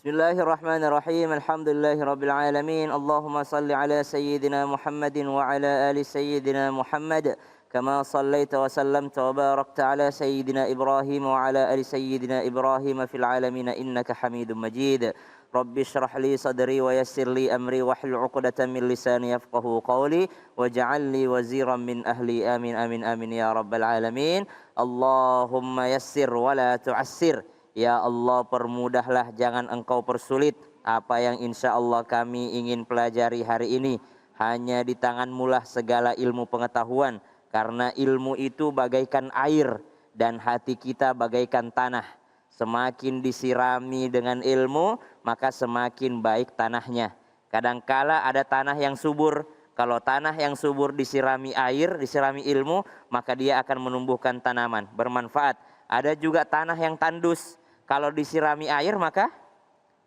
Bismillahirrahmanirrahim. Alhamdulillahirabbil alamin. Allahumma salli ala sayyidina Muhammadin wa ala ali sayyidina Muhammad kama sallaita wa sallamta wa barakta ala sayyidina Ibrahim wa ala ali sayyidina Ibrahim fil alamin innaka Hamidum Majid. Rabbi shrah li sadri wa yassir li amri wahlul 'uqdatam min lisani yafqahu qawli waj'al li waziran min ahli. Amin amin amin ya rabbal alamin. Allahumma yassir wa la tu'assir. Ya Allah, permudahlah, jangan Engkau persulit apa yang insya Allah kami ingin pelajari hari ini. Hanya di tangan-Mu lah segala ilmu pengetahuan, karena ilmu itu bagaikan air dan hati kita bagaikan tanah. Semakin disirami dengan ilmu, maka semakin baik tanahnya. Kadangkala ada tanah yang subur. Kalau tanah yang subur disirami air, disirami ilmu, maka dia akan menumbuhkan tanaman, bermanfaat. Ada juga tanah yang tandus. Kalau disirami air maka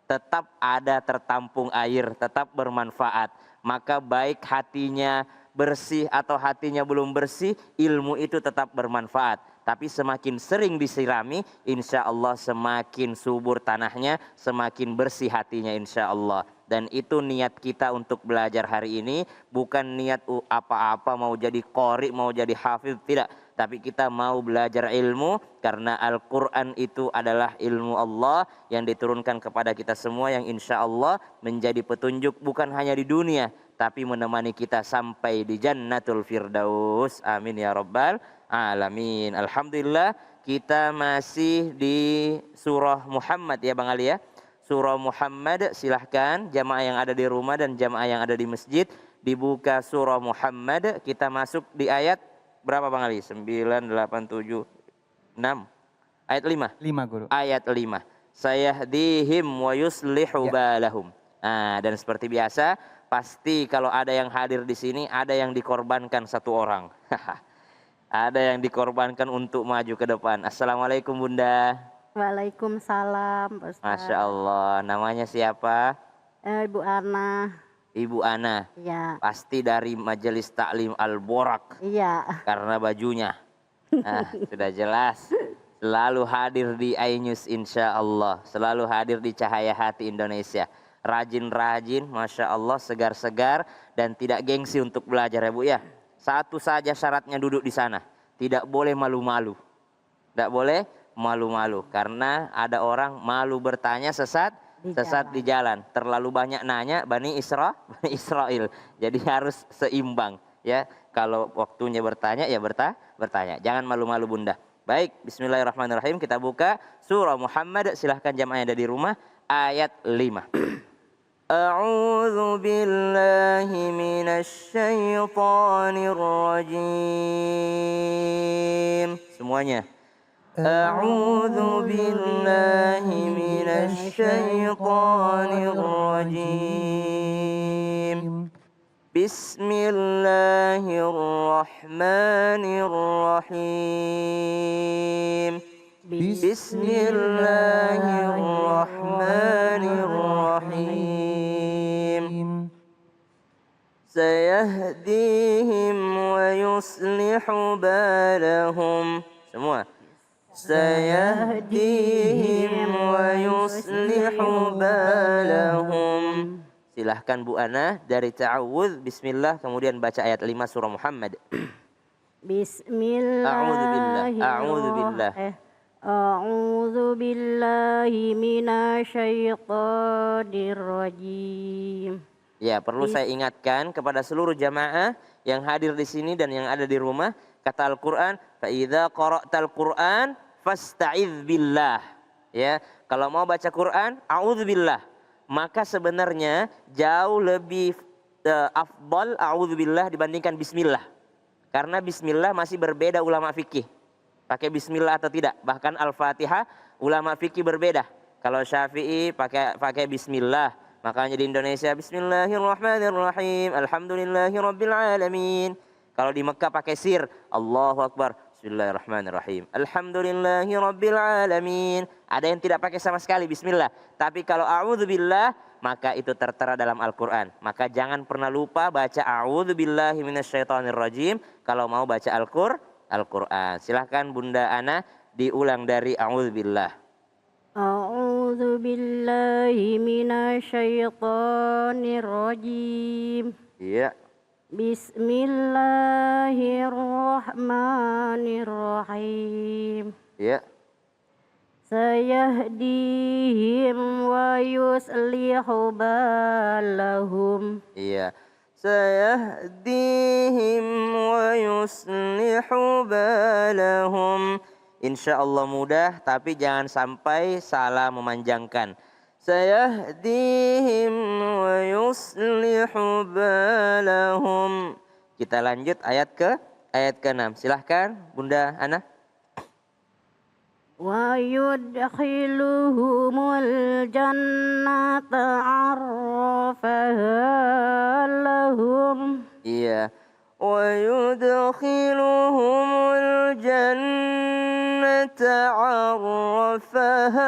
tetap ada tertampung air, tetap bermanfaat. Maka baik hatinya bersih atau hatinya belum bersih, ilmu itu tetap bermanfaat. Tapi semakin sering disirami, insya Allah semakin subur tanahnya, semakin bersih hatinya insya Allah. Dan itu niat kita untuk belajar hari ini, bukan niat apa-apa mau jadi qori, mau jadi hafidh, tidak. Tapi kita mau belajar ilmu karena Al-Quran itu adalah ilmu Allah yang diturunkan kepada kita semua yang insya Allah menjadi petunjuk bukan hanya di dunia tapi menemani kita sampai di Jannatul Firdaus. Amin ya rabbal alamin. Alhamdulillah kita masih di surah Muhammad ya Bang Ali ya. Surah Muhammad, silahkan jamaah yang ada di rumah dan jamaah yang ada di masjid dibuka surah Muhammad. Kita masuk di ayat berapa Bang Ali? 9, 8, 7, 6. Ayat 5? 5 guru. Ayat 5. Sayahdihim wa yuslihu balahum. Nah, dan seperti biasa, pasti kalau ada yang hadir di sini, ada yang dikorbankan satu orang. Ada yang dikorbankan untuk maju ke depan. Assalamualaikum Bunda. Waalaikumsalam, Pak Ustaz. Masya Allah. Namanya siapa? Ibu Ana. Ibu Ana. Iya. Pasti dari Majelis Taklim Al-Borak. Iya. Karena bajunya. Nah, sudah jelas. Selalu hadir di iNews insya Allah. Selalu hadir di Cahaya Hati Indonesia. Rajin-rajin, Masya Allah, segar-segar. Dan tidak gengsi untuk belajar ya Bu ya. Satu saja syaratnya duduk di sana. Tidak boleh malu-malu. Tidak boleh malu-malu. Karena ada orang malu bertanya sesat di jalan. Terlalu banyak nanya Bani Israel. Jadi harus seimbang. Ya, kalau waktunya bertanya ya bertanya. Jangan malu-malu Bunda. Baik, bismillahirrahmanirrahim. Kita buka surah Muhammad. Silahkan jamaah yang ada di rumah. Ayat 5. A'udzu billahi minasy syaithanir rajim. Semuanya. A'udzu billahi minasy syaithanir rajim. Bismillahirrahmanirrahim. Bismillahirrahmanirrahim. Sayahdihim wa yuslihu balahum. Semua. Sayahdihim wa yuslihu balahum. Silahkan Bu Ana dari ta'awudz. Bismillah. Kemudian baca ayat 5 surah Muhammad. Bismillahirrahmanirrahim. A'udzu billahi minasyaitonir rajim. Ya, perlu saya ingatkan kepada seluruh jamaah yang hadir di sini dan yang ada di rumah, kata Al-Qur'an, fa idza qara'tal Qur'an fasta'idz billah. Ya, kalau mau baca Quran, a'udzubillah. Maka sebenarnya jauh lebih afdal a'udzubillah dibandingkan bismillah. Karena bismillah masih berbeda ulama fikih. Pakai bismillah atau tidak. Bahkan Al-Fatihah ulama fikih berbeda. Kalau Syafi'i pakai bismillah. Makanya di Indonesia bismillahirrahmanirrahim. Alhamdulillahirabbil alamin. Kalau di Mekah pakai sir. Allahu Akbar. Bismillahirrahmanirrahim. Alhamdulillahirabbil alamin. Ada yang tidak pakai sama sekali bismillah. Tapi kalau a'udzubillah maka itu tertera dalam Al-Qur'an. Maka jangan pernah lupa baca a'udzubillahi minasyaitonirrajim kalau mau baca Al-Qur'an. Silahkan Bunda Ana diulang dari a'udzubillah. A'udzu billahi minasyaitonir rajim. Iya. Bismillahirrahmanirrahim. Iya. Sayahdihim wa yuslihu balahum. Iya. Sayahdihim wa yuslihu balahum. Insya Allah mudah, tapi jangan sampai salah memanjangkan. Sayahdihim wa yuslihu balahum. Kita lanjut ayat ke-6. Silahkan Bunda Ana. Wa yudkhiluhumul jannata arrafaha lahum. Iya. Wa yudkhiluhumul jannata arrafaha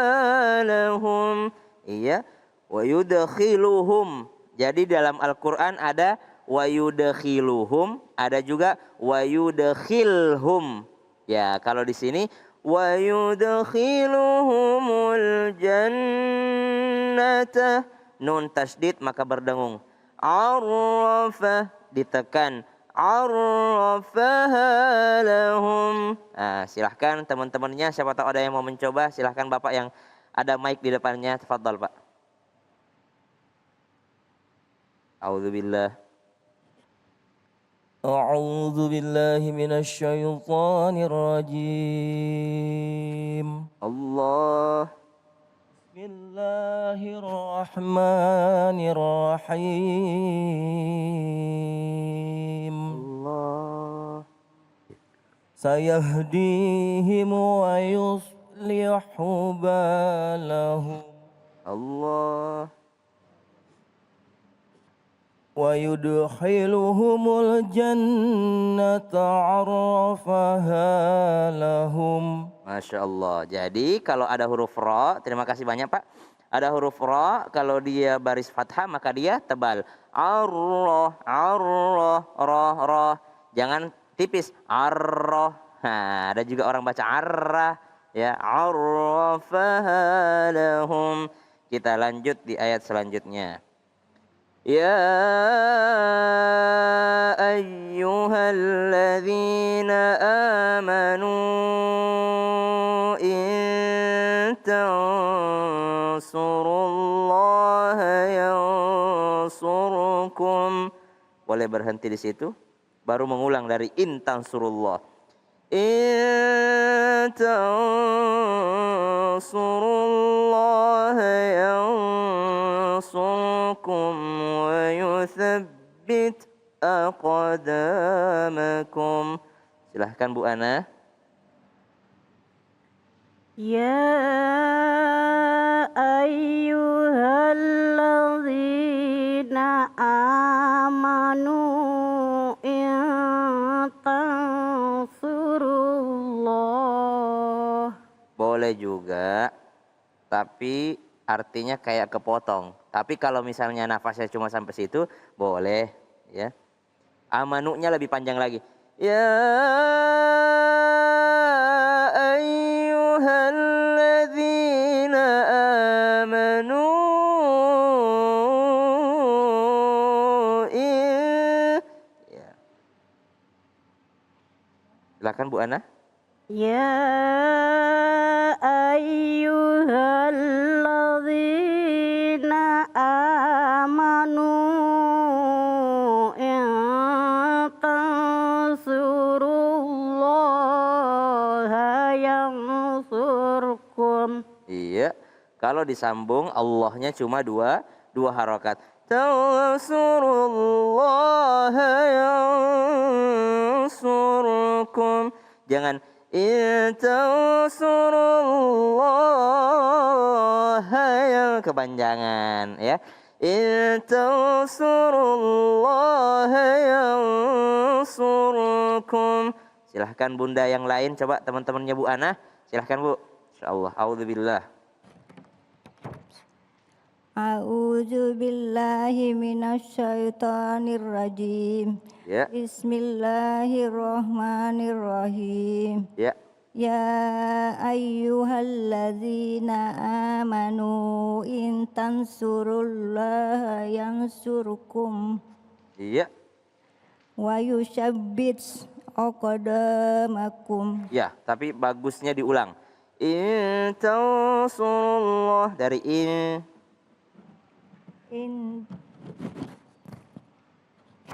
lahum. Iya. Wa yudkhiluhum. Jadi dalam Al-Qur'an ada wa yudkhiluhum, ada juga wa yudkhilhum. Ya, kalau di sini wa yudkhiluhumul jannata, nun tasdid maka berdengung. Arrafa ditekan, arrafaha lahum. Nah, silahkan teman-temannya, siapa tahu ada yang mau mencoba, silahkan Bapak yang ada mic di depannya, tafadhol Pak. A'udzubillah. أعوذ بالله من الشيطان الرجيم Allah. بسم الله الرحمن الرحيم Allah. سيهديهم ويصلح بالهم Allah. ويدخلهم الجنة عرفها لهم. Masya Allah. Jadi kalau ada huruf ro, terima kasih banyak Pak. Ada huruf ro, kalau dia baris fathah maka dia tebal. Arroh, arroh, roh, roh. Jangan tipis. Arroh. Nah, ada juga orang baca arrah. Ya, arrafaha lahum. Kita lanjut di ayat selanjutnya. Ya ayyuhalladzina amanu in tansurullaha yansurkum. Boleh berhenti di situ, baru mengulang dari in tansurullah. In tansurullaha yansurkum wa yuthabbit aqdamakum. Silahkan Bu Ana. Ya ayyuhalladzina amanu in tansurullah. Boleh juga, tapi artinya kayak kepotong. Tapi kalau misalnya nafasnya cuma sampai situ, boleh ya. Amanunya lebih panjang lagi. Ya ayyuhalladzina amanu ya. Silakan Bu Ana. Ya ayyuhalladzina amanu in tansurullaha yansurkum. Iya, kalau disambung Allahnya cuma dua harokat. Tansurullaha yansurkum. Jangan in tansurullaha yang kepanjangan ya. In tansurullaha yansurkum. Silahkan Bunda yang lain, coba teman-temannya Bu Ana. Silahkan Bu. Insyaallah. A'udzubillah. A'udzu billahi minasyaitonir rajim. Ya. Bismillahirrahmanirrahim. Ya. Ya ayyuhalladzina amanu in tansurullaha yansurkum Iya. wa yushabbit aqdamakum. Ya, tapi bagusnya diulang. In tansurullah dari in.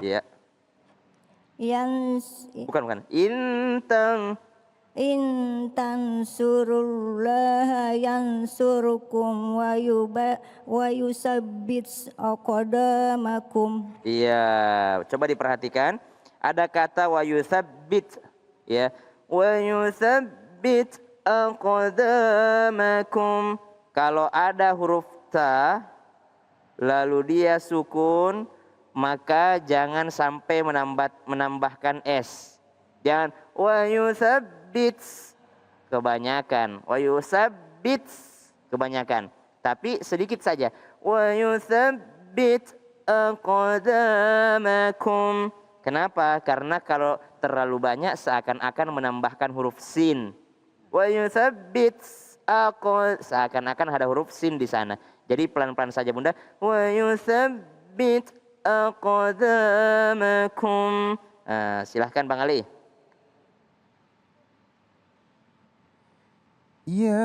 Ya. Bukan. In tansurullaha yansurukum wa yusabbit aqdamakum. Iya, coba diperhatikan. Ada kata wa yuthabbit ya. Wa yuthabbit aqdamakum. Kalau ada huruf ta lalu dia sukun, maka jangan sampai menambahkan s. Jangan wa yuthabbit kebanyakan, wa yusabbit kebanyakan. Tapi sedikit saja. Wa yuthabbit aqdamakum. Kenapa? Karena kalau terlalu banyak seakan-akan menambahkan huruf sin. Wa yuthabbit seakan-akan ada huruf sin di sana. Jadi pelan-pelan saja Bunda. Wa yuthabbit aqdamakum. Silahkan Bang Ali. Ya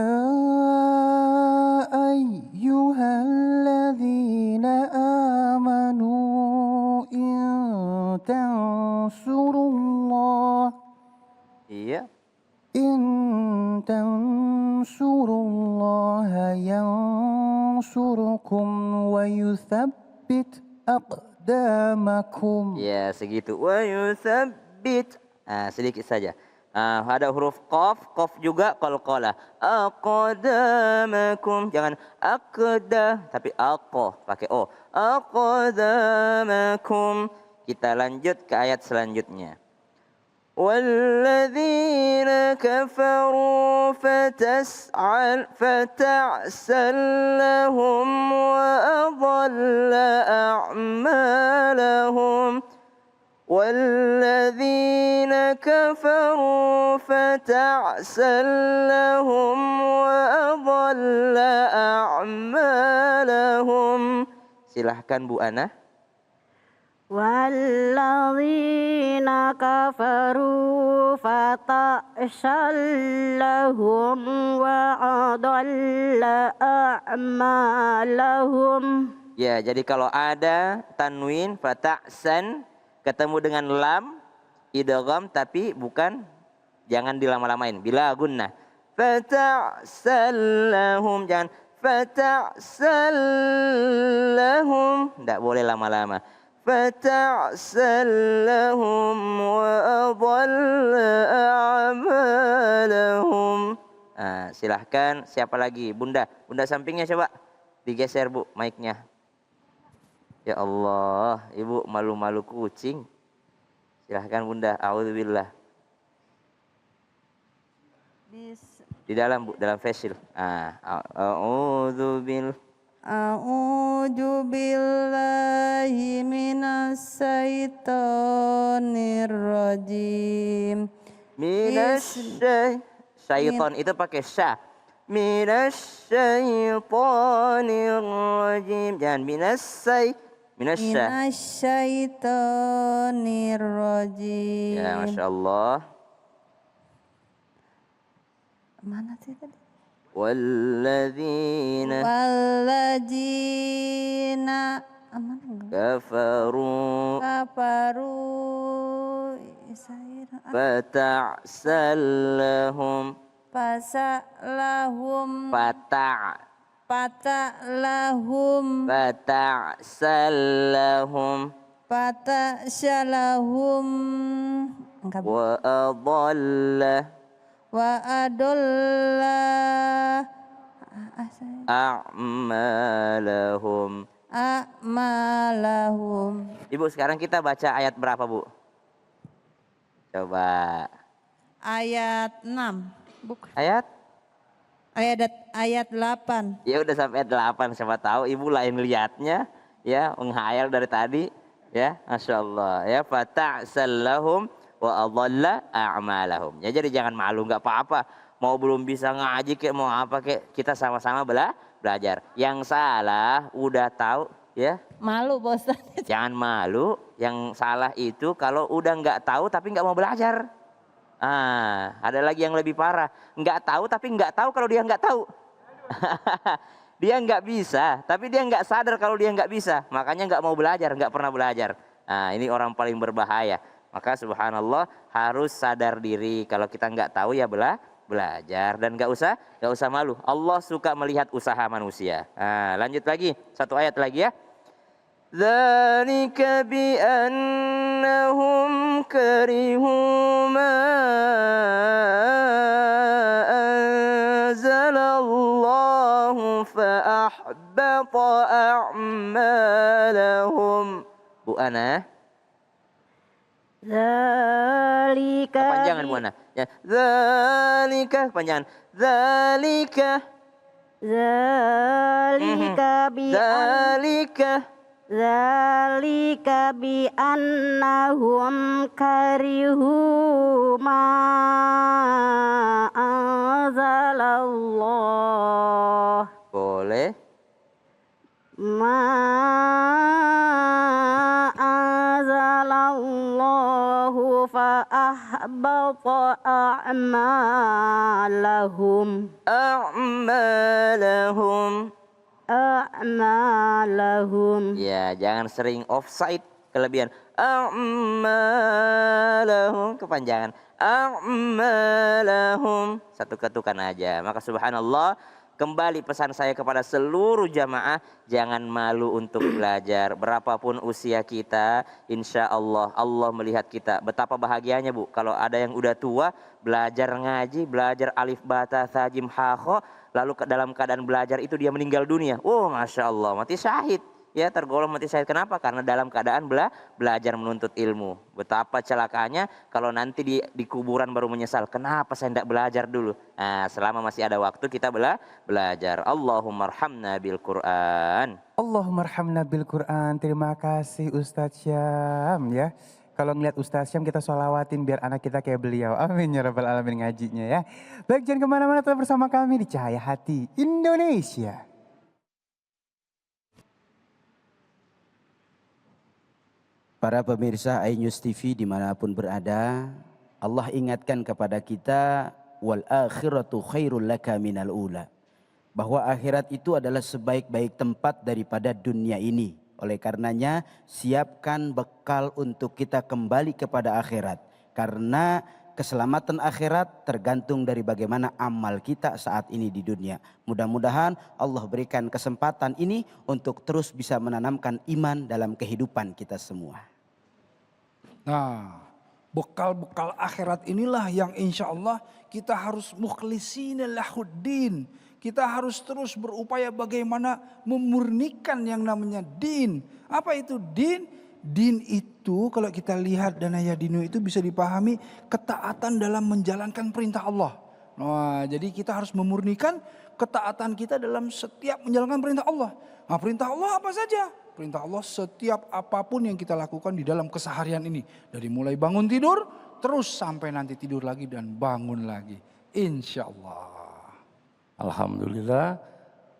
ayyuhalladzina amanu in tansurullah. Iya. In tansurullaha yansurukum wa yuthabbit aqdamakum. Ya, segitu. Wa yuthabbit. Sedikit saja. Ada huruf qaf, qaf juga qalqalah. Aqdamakum, jangan aqdah, tapi aqah, pakai o. Aqdamakum. Kita lanjut ke ayat selanjutnya. Walladzina kafaru fata'sal lahum wa adalla a'malahum. والذين كفروا فتعسا لهم وأضل أعمالهم. Silahkan Bu Ana. والذين كفروا فتعسا لهم وأضل أعمالهم. Ya, jadi kalau ada tanwin fata'san ketemu dengan lam idgham tapi bukan, jangan dilama-lamain. Bila gunnah fata'sallahum, jangan fata'sallahum, tidak boleh lama-lama. Fata'sallahum wa adalla a'malahum. Silahkan siapa lagi? Bunda sampingnya coba digeser Bu mic-nya. Ya Allah, Ibu malu-malu kucing. Silahkan Bunda, a'udzubillah. Di dalam Bu, dalam facial. A'udzubillah. A'udzu billahi minasyaitonir rajim. Syaiton itu pakai sya. Minasyaitonir rajim. Jangan minasyaitonir rajim. Ya, Masya Allah. Mana sih tadi? Walladzina kafaru fata'sallahum wa adalla a'malahum. Ibu, sekarang kita baca ayat berapa, Bu? Coba. Ayat 6. Ayat 8. Ya udah sampai ayat 8, siapa tahu Ibu lain lihatnya ya, menghayal dari tadi ya. Masya Allah ya. Fata'sallahum wa adalla a'malahum. Ya, jadi jangan malu, nggak apa-apa. Mau belum bisa ngaji kayak mau apa kayak, kita sama-sama belajar. Yang salah udah tahu ya. Malu bosan. Jangan malu. Yang salah itu kalau udah nggak tahu tapi nggak mau belajar. Ada lagi yang lebih parah. Nggak tahu tapi nggak tahu kalau dia nggak tahu. Dia nggak bisa, tapi dia nggak sadar kalau dia nggak bisa. Makanya nggak mau belajar, nggak pernah belajar. Ini orang paling berbahaya. Maka subhanallah harus sadar diri. Kalau kita nggak tahu ya belajar, dan nggak usah malu. Allah suka melihat usaha manusia. Lanjut lagi, satu ayat lagi ya. Dzalika bi annahum karihu ma anzalallahu fa ahbata a'malahum. Bu Ana. Dzalika. Kepanjangan Bu Ana. Ya, dzalika kepanjangan. Dzalika. Dzalika bi annahum karihu ma anzalallah. Boleh. Ma anzalallahu fa ahbata a'malahum. Ya, jangan sering offside, kelebihan. A'malahum, kepanjangan. A'malahum, satu ketukan aja. Maka subhanallah, Kembali pesan saya kepada seluruh jamaah, jangan malu untuk belajar. Berapapun usia kita, insya Allah, Allah melihat kita. Betapa bahagianya Bu, kalau ada yang udah tua, belajar ngaji, belajar alif, bata, thajim, hakho, lalu dalam keadaan belajar itu dia meninggal dunia. Oh Masya Allah, mati syahid. Ya, tergolong mati syahid. Kenapa? Karena dalam keadaan belajar menuntut ilmu. Betapa celakanya kalau nanti di kuburan baru menyesal. Kenapa saya tidak belajar dulu? Nah, selama masih ada waktu kita belajar. Allahumma arhamna bil Quran. Allahumma arhamna bil Quran. Terima kasih Ustadz Syam ya. Kalau ngeliat Ustadz Syam kita sholawatin biar anak kita kayak beliau. Amin ya rabbal alamin ngajinya ya. Baik, jangan kemana-mana, tetap bersama kami di Cahaya Hati Indonesia. Para pemirsa iNews TV dimanapun berada, Allah ingatkan kepada kita, wal akhiratu khairul laka minal ula. Bahwa akhirat itu adalah sebaik-baik tempat daripada dunia ini. Oleh karenanya siapkan bekal untuk kita kembali kepada akhirat. Karena keselamatan akhirat tergantung dari bagaimana amal kita saat ini di dunia. Mudah-mudahan Allah berikan kesempatan ini untuk terus bisa menanamkan iman dalam kehidupan kita semua. Nah, bekal-bekal akhirat inilah yang insya Allah kita harus mukhlisina lahuddin. Kita harus terus berupaya bagaimana memurnikan yang namanya din. Apa itu din? Din itu kalau kita lihat dan ayadinu itu bisa dipahami ketaatan dalam menjalankan perintah Allah. Nah, jadi kita harus memurnikan ketaatan kita dalam setiap menjalankan perintah Allah. Nah, perintah Allah apa saja? Perintah Allah setiap apapun yang kita lakukan di dalam keseharian ini. Dari mulai bangun tidur terus sampai nanti tidur lagi dan bangun lagi. Insya Allah. Alhamdulillah.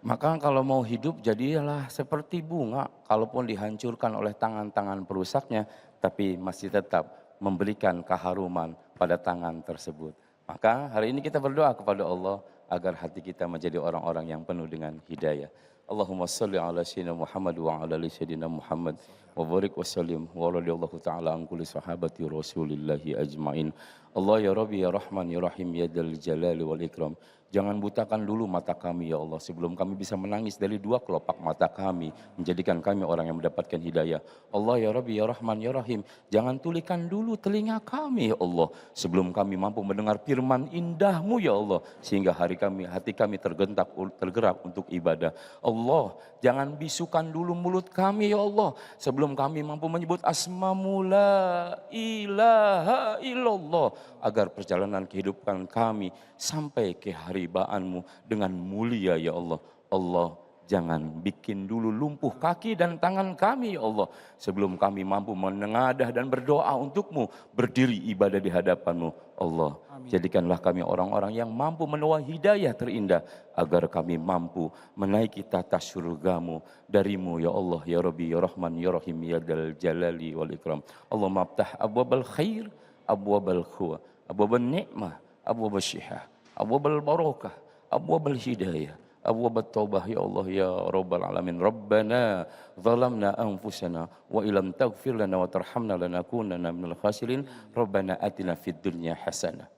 Maka kalau mau hidup jadilah seperti bunga. Kalaupun dihancurkan oleh tangan-tangan perusaknya, tapi masih tetap memberikan keharuman pada tangan tersebut. Maka hari ini kita berdoa kepada Allah agar hati kita menjadi orang-orang yang penuh dengan hidayah. Allahumma salli ala sayyidina Muhammad wa ala ali sayyidina Muhammad wa barik wa sallim wa radiyallahu ta'ala an kulli sahabati rasulillahi ajmain. Allah ya Rabbi ya Rahman ya Rahim ya Dzal Jalali wal Ikram. Jangan butakan dulu mata kami ya Allah sebelum kami bisa menangis dari dua kelopak mata kami. Menjadikan kami orang yang mendapatkan hidayah. Allah ya Rabbi ya Rahman ya Rahim. Jangan tulikan dulu telinga kami ya Allah. Sebelum kami mampu mendengar firman indahmu ya Allah. Sehingga hati kami tergerak untuk ibadah. Allah jangan bisukan dulu mulut kami ya Allah. Sebelum kami mampu menyebut asmamu la ilaha illallah. Agar perjalanan kehidupan kami sampai ke haribaanmu dengan mulia ya Allah. Allah jangan bikin dulu lumpuh kaki dan tangan kami ya Allah. Sebelum kami mampu menengadah dan berdoa untukmu. Berdiri ibadah di hadapanmu Allah. Amin. Jadikanlah kami orang-orang yang mampu menuai hidayah terindah. Agar kami mampu menaiki tata surgamu darimu ya Allah ya Rabbi ya Rahman ya Rahim ya Dzal Jalali wal Ikram. Allahumma aftah abwabal khair, abwabal khuwa, abwabal ni'mah, abwabal syihah, abwabal barakah, abwabal hidayah, abwabal taubah ya Allah ya Rabbal Alamin. Rabbana zalamna anfusana wa ilam taghfir lana wa tarhamna lanakunanna minal khasirin. Rabbana atina fid dunya hasanah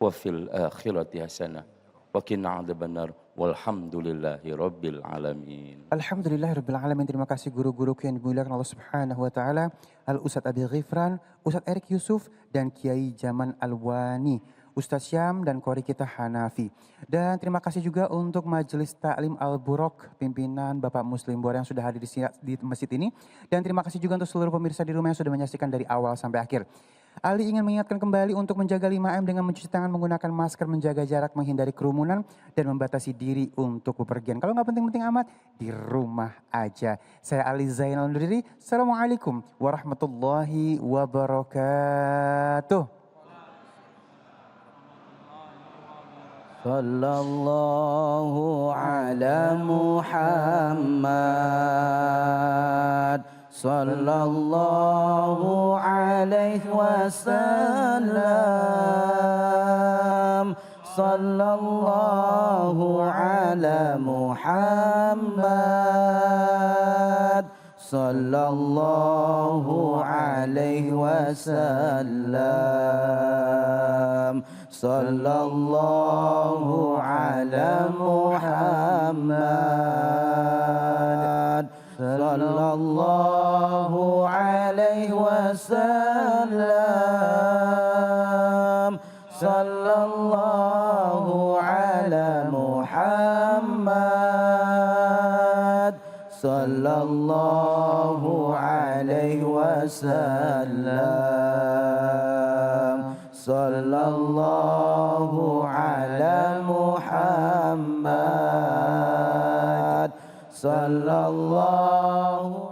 wa fil akhirati hasanah wa qina adzabannar. Walhamdulillahi rabbil alamin. Alhamdulillahi rabbil alamin. Terima kasih guru-guruku yang dimuliakan Allah Subhanahu wa taala. Al Ustadz Abi Ghifran, Ustadz Erik Yusuf dan Kiai Jaman Alwani, Ustadz Syam dan Qori kita Hanafi. Dan terima kasih juga untuk Majelis Ta'lim Al-Buraq pimpinan Bapak Muslim Bora yang sudah hadir di masjid ini. Dan terima kasih juga untuk seluruh pemirsa di rumah yang sudah menyaksikan dari awal sampai akhir. Ali ingin mengingatkan kembali untuk menjaga 5M dengan mencuci tangan, menggunakan masker, menjaga jarak, menghindari kerumunan, dan membatasi diri untuk bepergian. Kalau nggak penting-penting amat, di rumah aja. Saya Ali Zainal undur diri. Assalamualaikum warahmatullahi wabarakatuh. Sallallahu ala Muhammad. Sallallahu alaihi wasallam. Sallallahu ala Muhammad. Sallallahu alaihi wasallam. Sallallahu ala Muhammad. sallallahu alaihi wasallam. Sallallahu ala Muhammad. Sallallahu